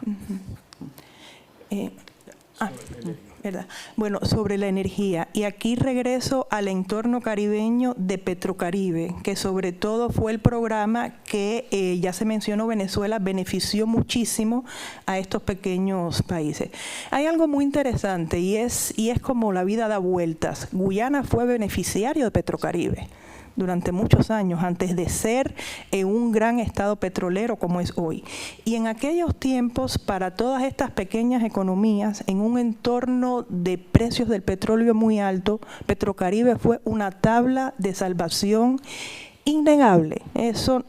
¿Verdad? Bueno, sobre la energía, y aquí regreso al entorno caribeño de Petrocaribe, que sobre todo fue el programa que ya se mencionó, Venezuela benefició muchísimo a estos pequeños países. Hay algo muy interesante y es como la vida da vueltas. Guyana fue beneficiario de Petrocaribe durante muchos años, antes de ser un gran estado petrolero como es hoy. Y en aquellos tiempos, para todas estas pequeñas economías, en un entorno de precios del petróleo muy alto, Petrocaribe fue una tabla de salvación innegable. Eso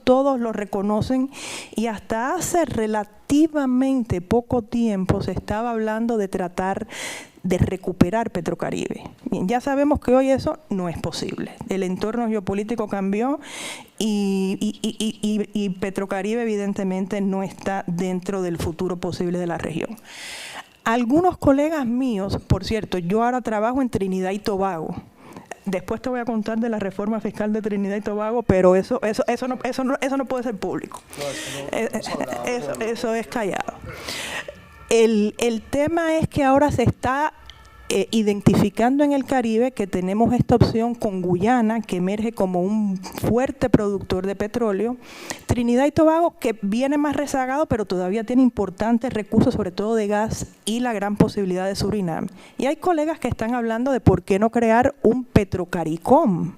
todos lo reconocen, y hasta hace relativamente poco tiempo se estaba hablando de tratar de recuperar Petrocaribe. Bien, ya sabemos que hoy eso no es posible. El entorno geopolítico cambió y Petrocaribe evidentemente no está dentro del futuro posible de la región. Algunos colegas míos, por cierto, yo ahora trabajo en Trinidad y Tobago. Después te voy a contar de la reforma fiscal de Trinidad y Tobago, pero eso no puede ser público. Eso es callado. El tema es que ahora se está identificando en el Caribe que tenemos esta opción con Guyana, que emerge como un fuerte productor de petróleo. Trinidad y Tobago, que viene más rezagado, pero todavía tiene importantes recursos, sobre todo de gas, y la gran posibilidad de Surinam. Y hay colegas que están hablando de por qué no crear un Petrocaricom.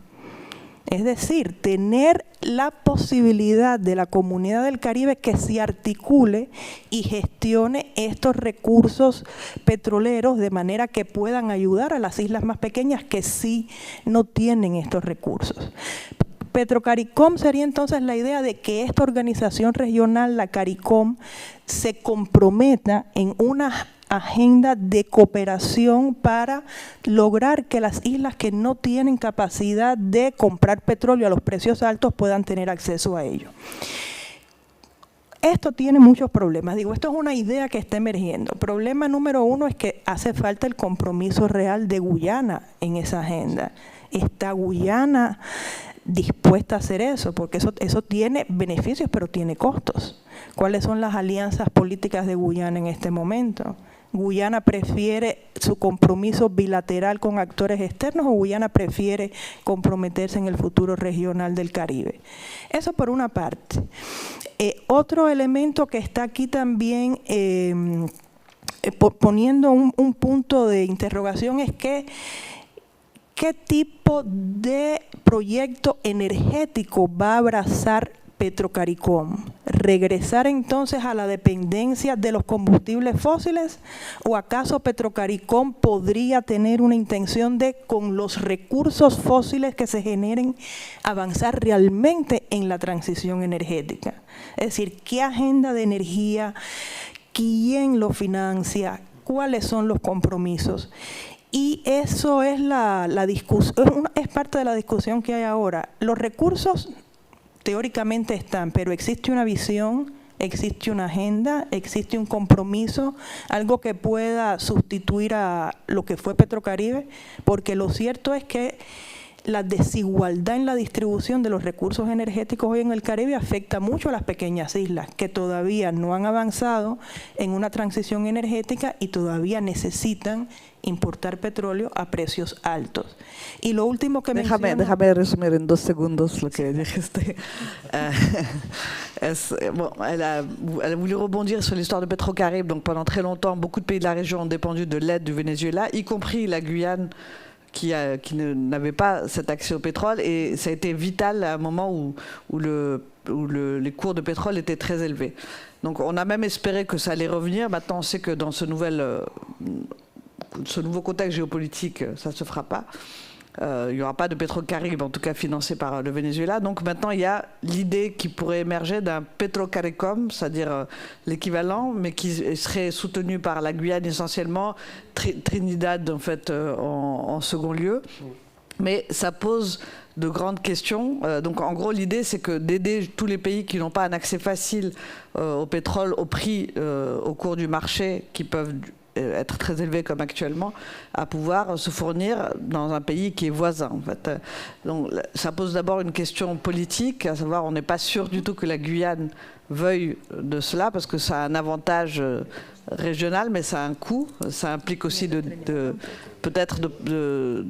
Es decir, tener la posibilidad de la Comunidad del Caribe que se articule y gestione estos recursos petroleros de manera que puedan ayudar a las islas más pequeñas que sí no tienen estos recursos. Petrocaricom sería entonces la idea de que esta organización regional, la CARICOM, se comprometa en una agenda de cooperación para lograr que las islas que no tienen capacidad de comprar petróleo a los precios altos puedan tener acceso a ello. Esto tiene muchos problemas. Digo, esto es una idea que está emergiendo. Problema número uno es que hace falta el compromiso real de Guyana en esa agenda. ¿Está Guyana dispuesta a hacer eso? Porque eso tiene beneficios, pero tiene costos. ¿Cuáles son las alianzas políticas de Guyana en este momento? ¿Guyana prefiere su compromiso bilateral con actores externos o Guyana prefiere comprometerse en el futuro regional del Caribe? Eso por una parte. Otro elemento que está aquí también poniendo un punto de interrogación es que ¿qué tipo de proyecto energético va a abrazar Petrocaricom? ¿Regresar entonces a la dependencia de los combustibles fósiles? ¿O acaso Petrocaricom podría tener una intención de, con los recursos fósiles que se generen, avanzar realmente en la transición energética? Es decir, ¿qué agenda de energía? ¿Quién lo financia? ¿Cuáles son los compromisos? Y eso es la discusión, es parte de la discusión que hay ahora. Los recursos teóricamente están, pero existe una visión, existe una agenda, existe un compromiso, algo que pueda sustituir a lo que fue Petrocaribe, porque lo cierto es que la desigualdad en la distribución de los recursos energéticos hoy en el Caribe afecta mucho a las pequeñas islas que todavía no han avanzado en una transición energética y todavía necesitan importar petróleo a precios altos. Y lo último que déjame resumir en 2 segundos lo que dijiste. Elle a voulu rebondir sur l'histoire de Petrocaribe. Donc pendant très longtemps, beaucoup de pays de la région ont dépendu de l'aide du Venezuela, y compris la Guyane, qui n'avait pas cet accès au pétrole, et ça a été vital à un moment où les cours de pétrole étaient très élevés. Donc on a même espéré que ça allait revenir. Maintenant on sait que dans ce nouveau contexte géopolitique, ça ne se fera pas. Il n'y aura pas de Petrocaribe, en tout cas financé par le Venezuela. Donc maintenant, il y a l'idée qui pourrait émerger d'un Petrocaricom, c'est-à-dire l'équivalent, mais qui serait soutenu par la Guyane essentiellement, Trinidad en fait en second lieu. Mais ça pose de grandes questions. Donc en gros, l'idée, c'est que d'aider tous les pays qui n'ont pas un accès facile au pétrole, au prix, au cours du marché, qui peuvent être très élevé comme actuellement, à pouvoir se fournir dans un pays qui est voisin en fait. Donc ça pose d'abord une question politique, à savoir on n'est pas sûr du tout que la Guyane veuille de cela, parce que ça a un avantage régional, mais ça a un coût. Ça implique aussi peut-être de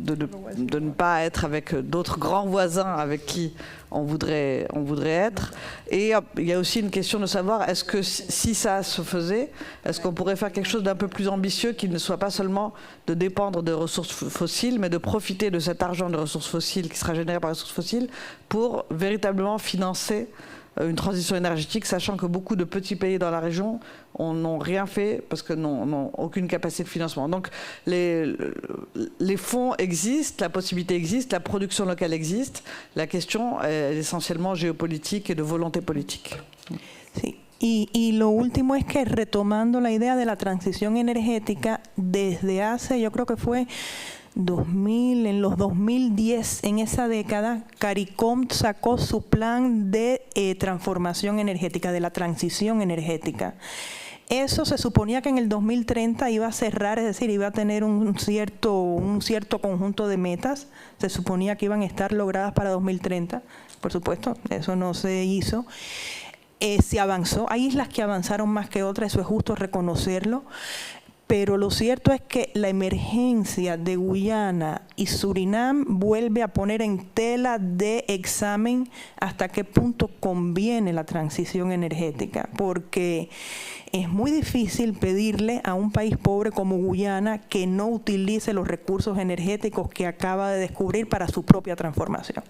ne pas être avec d'autres grands voisins avec qui on voudrait être. Et il y a aussi une question de savoir, est-ce que si ça se faisait, est-ce qu'on pourrait faire quelque chose d'un peu plus ambitieux, qui ne soit pas seulement de dépendre de ressources fossiles, mais de profiter de cet argent de ressources fossiles qui sera généré par les ressources fossiles pour véritablement financer une transition énergétique, sachant que beaucoup de petits pays dans la région n'ont rien fait parce que n'ont aucune capacité de financement. Donc les fonds existent, la possibilité existe, la production locale existe. La question est essentiellement géopolitique et de volonté politique. Sí. Y lo último es que retomando la idea de la transición energética, desde hace, yo creo que fue 2000, en los 2010, en esa década, CARICOM sacó su plan de transformación energética, de la transición energética. Eso se suponía que en el 2030 iba a cerrar, es decir, iba a tener un cierto conjunto de metas. Se suponía que iban a estar logradas para 2030. Por supuesto, eso no se hizo. Se avanzó. Hay islas que avanzaron más que otras, eso es justo reconocerlo. Pero lo cierto es que la emergencia de Guyana y Surinam vuelve a poner en tela de examen hasta qué punto conviene la transición energética, porque es muy difícil pedirle a un país pobre como Guyana que no utilice los recursos energéticos que acaba de descubrir para su propia transformación.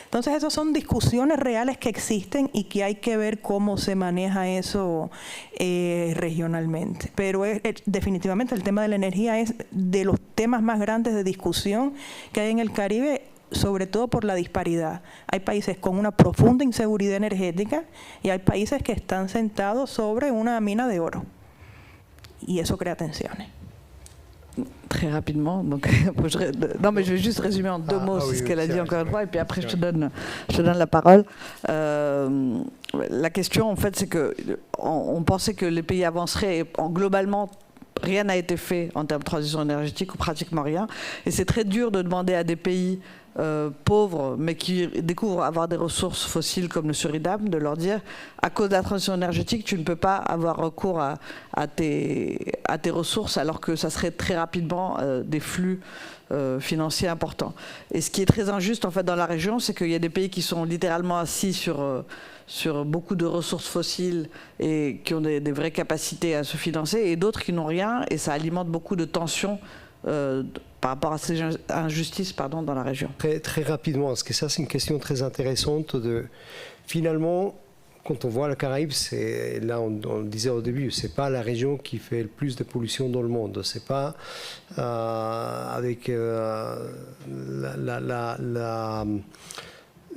Entonces, esas son discusiones reales que existen y que hay que ver cómo se maneja eso regionalmente. Pero definitivamente el tema de la energía es de los temas más grandes de discusión que hay en el Caribe, sobre todo por la disparidad. Hay países con una profunda inseguridad energética y hay países que están sentados sobre una mina de oro. Y eso crea tensiones. Très rapidement, donc, non mais je vais juste résumer en deux mots ce qu'elle a dit encore une fois, et puis après je te donne la parole. La question en fait c'est que on pensait que les pays avanceraient et globalement rien n'a été fait en termes de transition énergétique, ou pratiquement rien, et c'est très dur de demander à des pays pauvres, mais qui découvrent avoir des ressources fossiles comme le Suriname, de leur dire, à cause de la transition énergétique, tu ne peux pas avoir recours à tes ressources, alors que ça serait très rapidement des flux financiers importants. Et ce qui est très injuste en fait dans la région, c'est qu'il y a des pays qui sont littéralement assis sur beaucoup de ressources fossiles et qui ont des vraies capacités à se financer, et d'autres qui n'ont rien, et ça alimente beaucoup de tensions par rapport à ces injustices dans la région. Très rapidement, parce que ça c'est une question très intéressante. Finalement, quand on voit la Caraïbe, là on le disait au début, c'est pas la région qui fait le plus de pollution dans le monde. C'est pas avec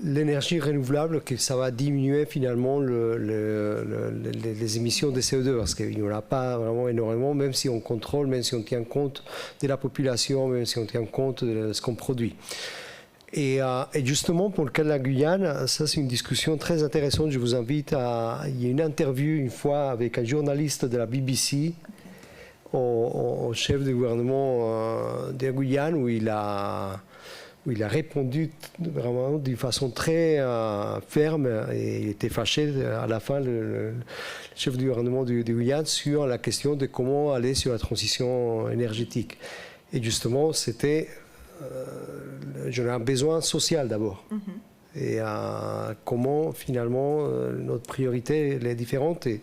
l'énergie renouvelable que ça va diminuer finalement les émissions de CO2, parce qu'il n'y en a pas vraiment énormément, même si on contrôle, même si on tient compte de la population, même si on tient compte de ce qu'on produit. Et justement, pour le cas de la Guyane, ça c'est une discussion très intéressante. Je vous invite il y a une interview une fois avec un journaliste de la BBC au chef du gouvernement de Guyane, où il a répondu vraiment d'une façon très ferme, et il était fâché à la fin, le chef du gouvernement de Guyane, sur la question de comment aller sur la transition énergétique. Et justement, c'était j'en ai un besoin social d'abord. Et comment finalement notre priorité est différente, et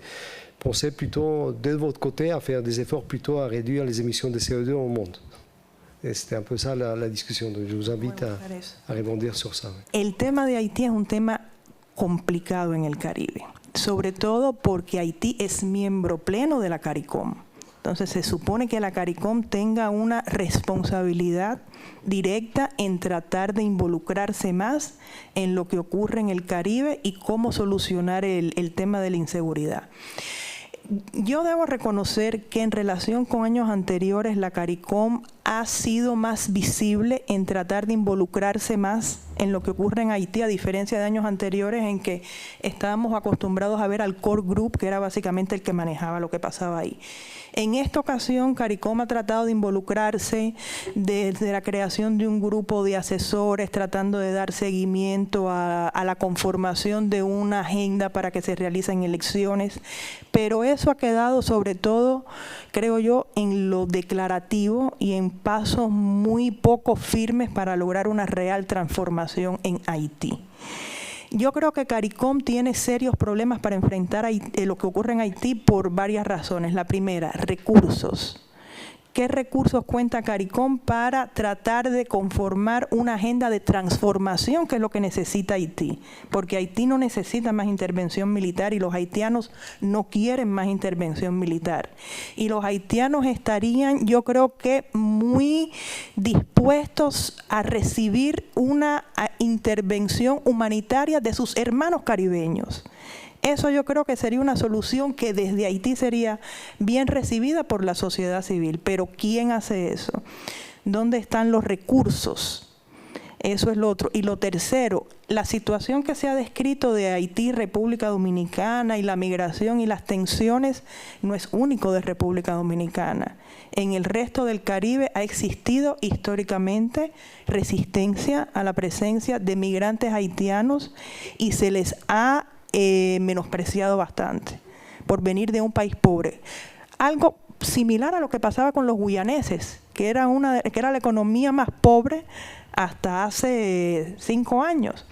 penser plutôt de votre côté à faire des efforts plutôt à réduire les émissions de CO2 au monde. Et c'était un peu ça la discussion. Donc je vous invite a rebondir sur ça. El tema de Haití es un tema complicado en el Caribe, sobre todo porque Haití es miembro pleno de la CARICOM. Entonces se supone que la CARICOM tenga una responsabilidad directa en tratar de involucrarse más en lo que ocurre en el Caribe y cómo solucionar el tema de la inseguridad. Yo debo reconocer que en relación con años anteriores la CARICOM ha sido más visible en tratar de involucrarse más en lo que ocurre en Haití, a diferencia de años anteriores en que estábamos acostumbrados a ver al core group, que era básicamente el que manejaba lo que pasaba ahí. En esta ocasión, CARICOM ha tratado de involucrarse desde la creación de un grupo de asesores, tratando de dar seguimiento a la conformación de una agenda para que se realicen elecciones, pero eso ha quedado sobre todo, creo yo, en lo declarativo y en pasos muy poco firmes para lograr una real transformación en Haití. Yo creo que CARICOM tiene serios problemas para enfrentar lo que ocurre en Haití por varias razones. La primera, recursos. ¿qué recursos cuenta CARICOM para tratar de conformar una agenda de transformación, que es lo que necesita Haití? Porque Haití no necesita más intervención militar y los haitianos no quieren más intervención militar. Y los haitianos estarían, yo creo que, muy dispuestos a recibir una intervención humanitaria de sus hermanos caribeños. Eso yo creo que sería una solución que desde Haití sería bien recibida por la sociedad civil. Pero ¿quién hace eso? ¿Dónde están los recursos? Eso es lo otro. Y lo tercero, la situación que se ha descrito de Haití, República Dominicana y la migración y las tensiones no es único de República Dominicana. En el resto del Caribe ha existido históricamente resistencia a la presencia de migrantes haitianos y se les ha menospreciado bastante por venir de un país pobre. Algo similar a lo que pasaba con los guyaneses, que era la economía más pobre hasta hace 5 años.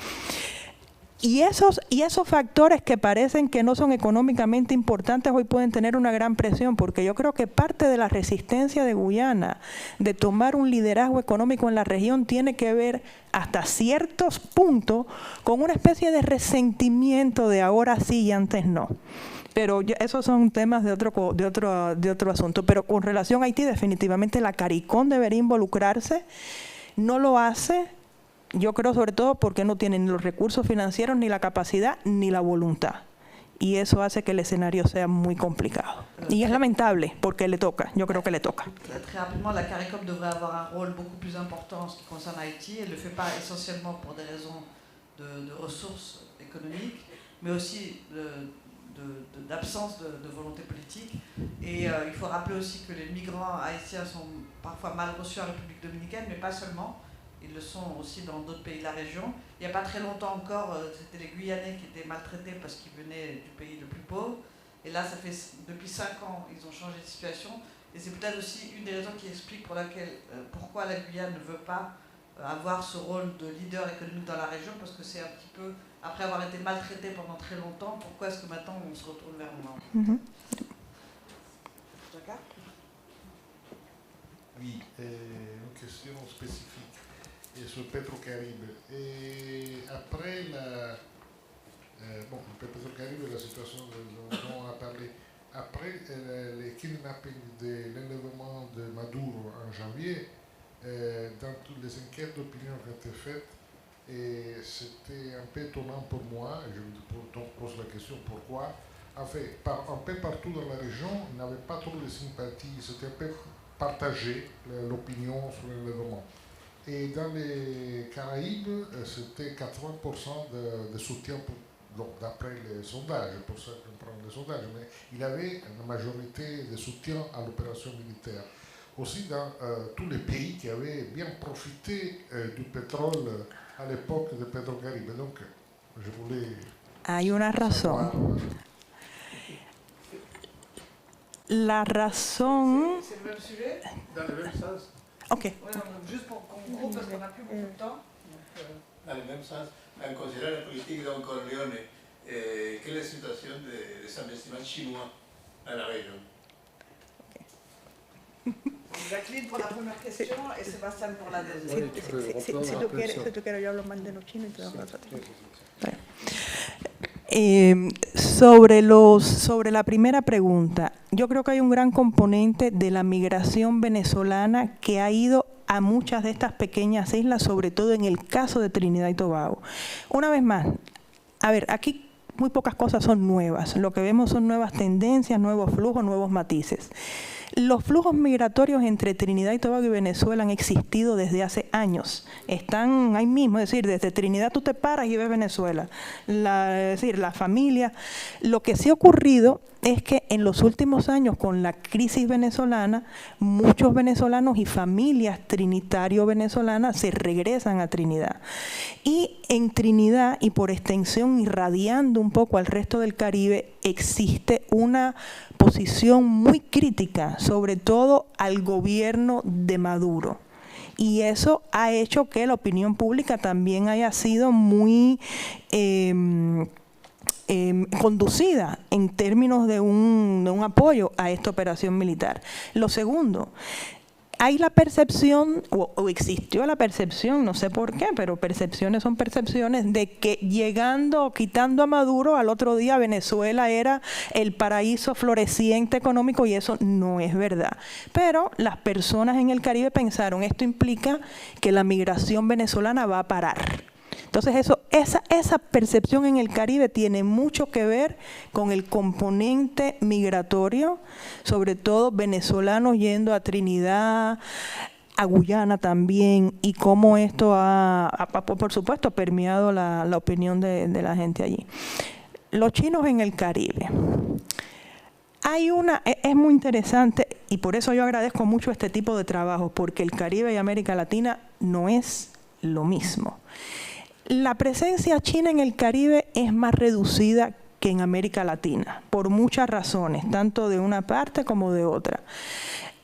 Y esos factores que parecen que no son económicamente importantes hoy pueden tener una gran presión, porque yo creo que parte de la resistencia de Guyana de tomar un liderazgo económico en la región tiene que ver hasta ciertos puntos con una especie de resentimiento de ahora sí y antes no. Pero esos son temas de otro asunto. Pero con relación a Haití, definitivamente la CARICOM debería involucrarse. No lo hace. Yo creo sobre todo porque no tienen ni los recursos financieros, ni la capacidad, ni la voluntad. Y eso hace que el escenario sea muy complicado. Y es lamentable porque le toca, yo creo que le toca. Très rapidement, la CARICOM devrait avoir un rôle beaucoup plus important en ce qui concerne Haïti. Elle ne le fait pas essentiellement pour des raisons de ressources économiques, mais aussi d'absence de volonté politique. Et il faut rappeler aussi que les migrants haïtiens sont parfois mal reçus en République dominicaine, mais pas seulement. Ils le sont aussi dans d'autres pays de la région. Il n'y a pas très longtemps encore, c'était les Guyanais qui étaient maltraités parce qu'ils venaient du pays le plus pauvre. Et là, ça fait depuis 5 ans, ils ont changé de situation. Et c'est peut-être aussi une des raisons qui explique pourquoi la Guyane ne veut pas avoir ce rôle de leader économique dans la région, parce que c'est un petit peu, après avoir été maltraité pendant très longtemps, pourquoi est-ce que maintenant on se retourne vers nous? Oui, une question spécifique sur Petrocaribe. Et après le Petrocaribe, la situation dont on a parlé, après le kidnapping de l'enlèvement de Maduro en janvier, dans toutes les enquêtes d'opinion qui ont été faites, c'était un peu étonnant pour moi, et je me pose la question pourquoi. En fait, un peu partout dans la région, il n'y avait pas trop de sympathie, c'était un peu partagé l'opinion sur l'enlèvement. Et dans les Caraïbes, c'était 80% de soutien, d'après les sondages, pour ça qu'on prend les sondages, mais il y avait une majorité de soutien à l'opération militaire. Aussi dans tous les pays qui avaient bien profité du pétrole à l'époque de Petrocaribe. Donc, je voulais... Hay una razón. La razón... C'est le même sujet? Dans le même sens. Ok. Bueno, juste pour qu'on coupe parce qu'on n'a plus beaucoup de temps. Dans le même sens, en considérant la politique de Don Corleone, quelle est la situation des investissements chinois dans la région? Jacqueline pour la première question et Sébastien pour la deuxième. Si tú quieres, yo hablo más de los chinos y tú hablas sobre la primera pregunta, yo creo que hay un gran componente de la migración venezolana que ha ido a muchas de estas pequeñas islas, sobre todo en el caso de Trinidad y Tobago. Una vez más, a ver, aquí muy pocas cosas son nuevas. Lo que vemos son nuevas tendencias, nuevos flujos, nuevos matices. Los flujos migratorios entre Trinidad y Tobago y Venezuela han existido desde hace años. Están ahí mismo, es decir, desde Trinidad tú te paras y ves Venezuela. Es decir, la familia. Lo que sí ha ocurrido es que en los últimos años, con la crisis venezolana, muchos venezolanos y familias trinitario-venezolanas se regresan a Trinidad. Y en Trinidad, y por extensión irradiando un poco al resto del Caribe, existe una posición muy crítica, sobre todo al gobierno de Maduro. Y eso ha hecho que la opinión pública también haya sido muy conducida en términos de un apoyo a esta operación militar. Lo segundo, hay la percepción, o existió la percepción, no sé por qué, pero percepciones son percepciones, de que llegando o quitando a Maduro, al otro día Venezuela era el paraíso floreciente económico, y eso no es verdad. Pero las personas en el Caribe pensaron, esto implica que la migración venezolana va a parar. Entonces esa percepción en el Caribe tiene mucho que ver con el componente migratorio, sobre todo venezolanos yendo a Trinidad, a Guyana también, y cómo esto por supuesto, permeado la opinión de la gente allí. Los chinos en el Caribe. Es muy interesante, y por eso yo agradezco mucho este tipo de trabajo, porque el Caribe y América Latina no es lo mismo. La presencia china en el Caribe es más reducida que en América Latina, por muchas razones, tanto de una parte como de otra.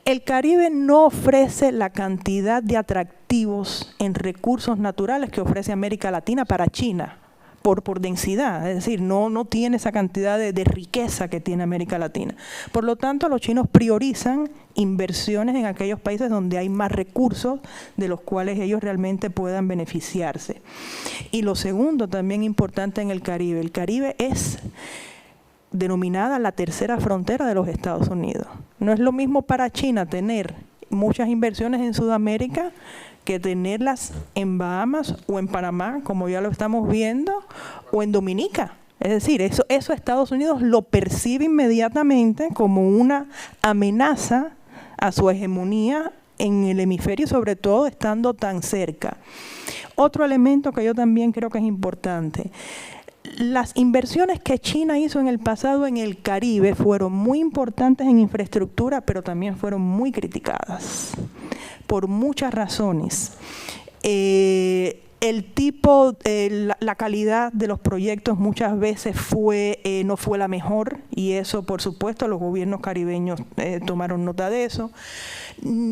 El Caribe no ofrece la cantidad de atractivos en recursos naturales que ofrece América Latina para China, por densidad, es decir, no tiene esa cantidad de riqueza que tiene América Latina. Por lo tanto, los chinos priorizan inversiones en aquellos países donde hay más recursos de los cuales ellos realmente puedan beneficiarse. Y lo segundo, también importante en el Caribe es denominada la tercera frontera de los Estados Unidos. No es lo mismo para China tener muchas inversiones en Sudamérica que tenerlas en Bahamas o en Panamá, como ya lo estamos viendo, o en Dominica. Es decir, eso Estados Unidos lo percibe inmediatamente como una amenaza a su hegemonía en el hemisferio, sobre todo estando tan cerca. Otro elemento que yo también creo que es importante. Las inversiones que China hizo en el pasado en el Caribe fueron muy importantes en infraestructura, pero también fueron muy criticadas por muchas razones. La calidad de los proyectos muchas veces no fue la mejor, y eso, por supuesto, los gobiernos caribeños tomaron nota de eso.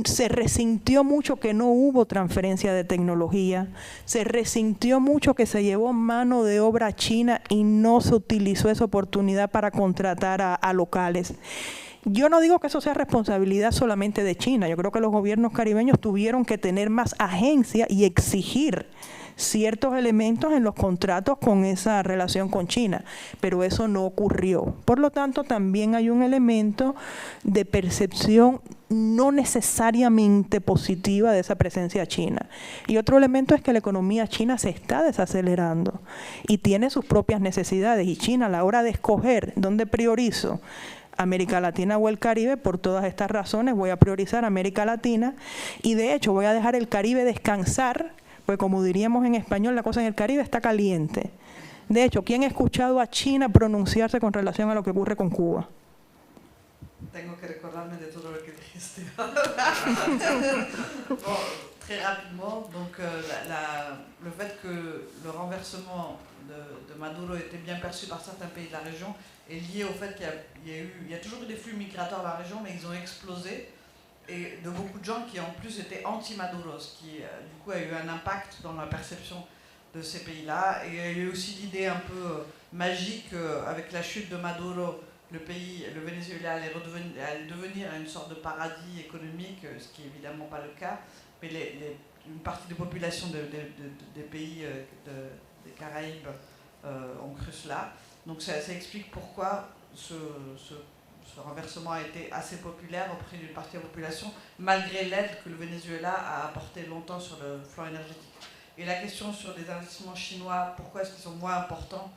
Se resintió mucho que no hubo transferencia de tecnología, se resintió mucho que se llevó mano de obra china y no se utilizó esa oportunidad para contratar a locales. Yo no digo que eso sea responsabilidad solamente de China, yo creo que los gobiernos caribeños tuvieron que tener más agencia y exigir ciertos elementos en los contratos con esa relación con China, pero eso no ocurrió. Por lo tanto, también hay un elemento de percepción no necesariamente positiva de esa presencia china. Y otro elemento es que la economía china se está desacelerando y tiene sus propias necesidades, y China, a la hora de escoger dónde priorizo, América Latina o el Caribe, por todas estas razones voy a priorizar América Latina, y de hecho voy a dejar el Caribe descansar, pues como diríamos en español, la cosa en el Caribe está caliente. De hecho, ¿quién ha escuchado a China pronunciarse con relación a lo que ocurre con Cuba? Tengo que recordarme de todo lo que dijiste. Bon, très rapidement, donc le fait que le renversement de Maduro était bien perçu par certains pays de la région est lié au fait qu'il y a toujours eu des flux migratoires dans la région, mais ils ont explosé, et de beaucoup de gens qui en plus étaient anti-Maduro, ce qui du coup a eu un impact dans la perception de ces pays-là. Et il y a eu aussi l'idée un peu magique avec la chute de Maduro, le Venezuela allait devenir une sorte de paradis économique, ce qui n'est évidemment pas le cas, mais une partie des populations des pays des Caraïbes ont cru cela. Donc ça explique pourquoi ce renversement a été assez populaire auprès d'une partie de la population, malgré l'aide que le Venezuela a apportée longtemps sur le plan énergétique. Et la question sur les investissements chinois, pourquoi est-ce qu'ils sont moins importants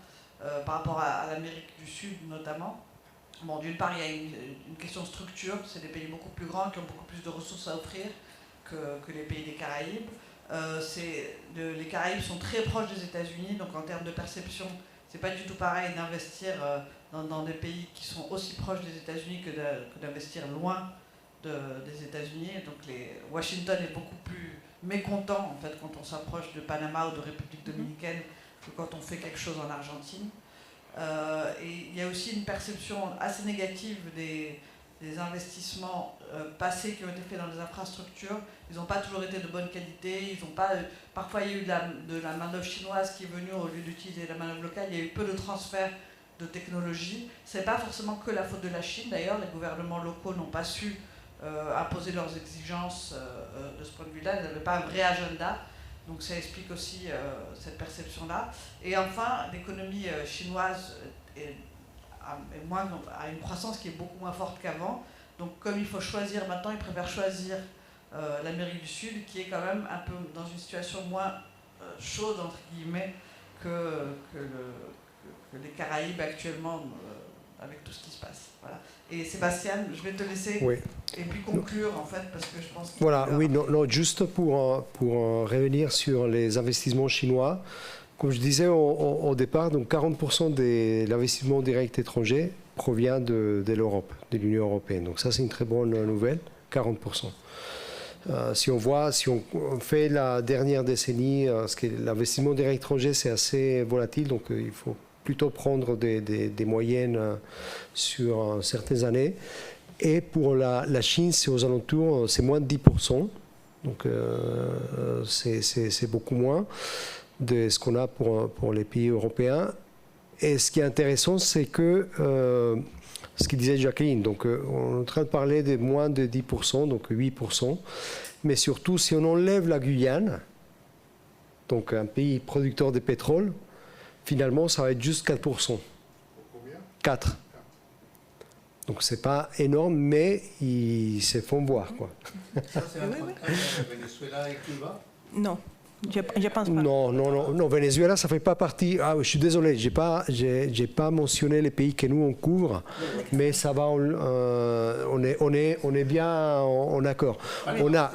par rapport à l'Amérique du Sud notamment? Bon, d'une part, il y a une question de structure, c'est des pays beaucoup plus grands qui ont beaucoup plus de ressources à offrir que les pays des Caraïbes. Les Caraïbes sont très proches des États-Unis, donc en termes de perception, c'est pas du tout pareil d'investir dans des pays qui sont aussi proches des États-Unis que d'investir loin des États-Unis. Donc Washington est beaucoup plus mécontent en fait quand on s'approche de Panama ou de République dominicaine que quand on fait quelque chose en Argentine. Et il y a aussi une perception assez négative des investissements passés qui ont été faits dans les infrastructures. Ils n'ont pas toujours été de bonne qualité. Parfois, il y a eu de la main-d'œuvre chinoise qui est venue au lieu d'utiliser la main-d'œuvre locale. Il y a eu peu de transferts de technologie. Ce n'est pas forcément que la faute de la Chine, d'ailleurs, les gouvernements locaux n'ont pas su imposer leurs exigences de ce point de vue-là, ils n'avaient pas un vrai agenda, donc ça explique aussi cette perception-là. Et enfin, l'économie chinoise a une croissance qui est beaucoup moins forte qu'avant, donc comme il faut choisir maintenant, ils préfèrent choisir l'Amérique du Sud, qui est quand même un peu dans une situation moins chaude, entre guillemets, que les Caraïbes actuellement, avec tout ce qui se passe. Voilà. Et Sébastien, je vais te laisser et puis conclure en fait, parce que je pense que... Voilà, oui, non, juste pour revenir sur les investissements chinois, comme je disais au départ, donc 40% de l'investissement direct étranger provient de l'Europe, de l'Union européenne. Donc ça, c'est une très bonne nouvelle, 40%. Si on fait la dernière décennie, parce que l'investissement direct étranger, c'est assez volatile, donc il faut plutôt prendre des moyennes sur certaines années. Et pour la Chine, c'est aux alentours, c'est moins de 10%. Donc c'est beaucoup moins de ce qu'on a pour les pays européens. Et ce qui est intéressant, c'est que, ce que disait Jacqueline, donc on est en train de parler de moins de 10%, donc 8%. Mais surtout, si on enlève la Guyane, donc un pays producteur de pétrole, finalement, ça va être juste 4%. Combien ? 4. Donc, ce n'est pas énorme, mais ils se font voir, quoi. Ça, c'est un contrat avec Venezuela et Cuba? Non, je pense pas. Non, Venezuela, ça ne fait pas partie. Ah, je suis désolé, j'ai pas mentionné les pays que nous, on couvre, mais ça va, on est bien en accord. On a,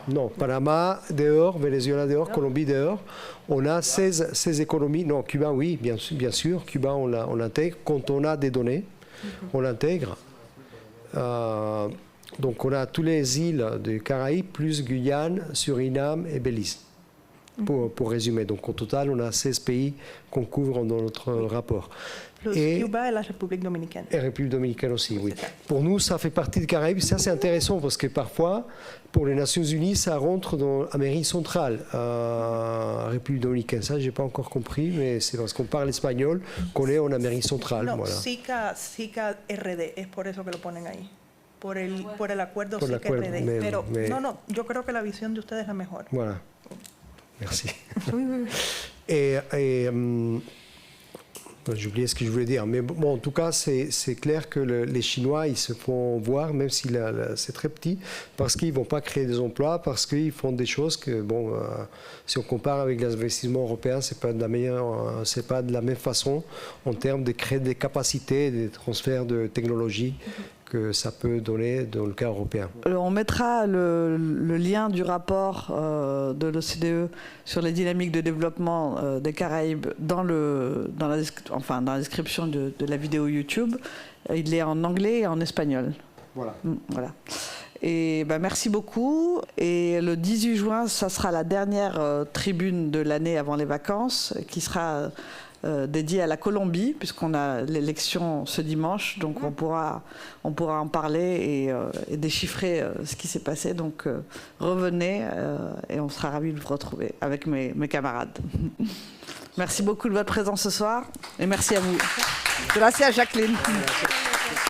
non, Panama dehors, Venezuela dehors, Colombie dehors. On a 16 économies. Non, Cuba, oui, bien sûr. Cuba, on l'intègre. Quand on a des données, on l'intègre. Donc, on a toutes les îles des Caraïbes, plus Guyane, Suriname et Belize. Pour résumer. Donc, au total, on a 16 pays qu'on couvre dans notre rapport. Plus Cuba et la République dominicaine. Et République dominicaine aussi, oui. Pour nous, ça fait partie des Caraïbes. Ça, c'est intéressant parce que parfois, pour les Nations Unies, ça rentre dans l'Amérique centrale, République dominicaine. Ça, je n'ai pas encore compris, mais c'est parce qu'on parle espagnol qu'on est en Amérique centrale. No, voilà. SICA RD, es por eso que lo ponen ahí. Por el acuerdo Por el SICA acuerdo, RD. mais- mais- No, yo creo que la visión de ustedes es la mejor. Voilà. Merci. Oui, oui, oui. Et j'ai oublié ce que je voulais dire. Mais bon, en tout cas, c'est clair que les Chinois, ils se font voir, même si c'est très petit, parce qu'ils ne vont pas créer des emplois, parce qu'ils font des choses que, bon, si on compare avec les investissements européens, ce n'est pas de la même façon en termes de créer des capacités, des transferts de technologie que ça peut donner dans le cas européen. On mettra le lien du rapport de l'OCDE sur les dynamiques de développement des Caraïbes dans la description de la vidéo YouTube. Il est en anglais et en espagnol. Voilà. Voilà. Et merci beaucoup. Et le 18 juin, ça sera la dernière tribune de l'année avant les vacances, qui sera dédiée à la Colombie, puisqu'on a l'élection ce dimanche. Donc on pourra en parler et déchiffrer ce qui s'est passé. Donc revenez et on sera ravis de vous retrouver avec mes camarades. Merci beaucoup de votre présence ce soir et merci à vous. Gracias, Jacqueline.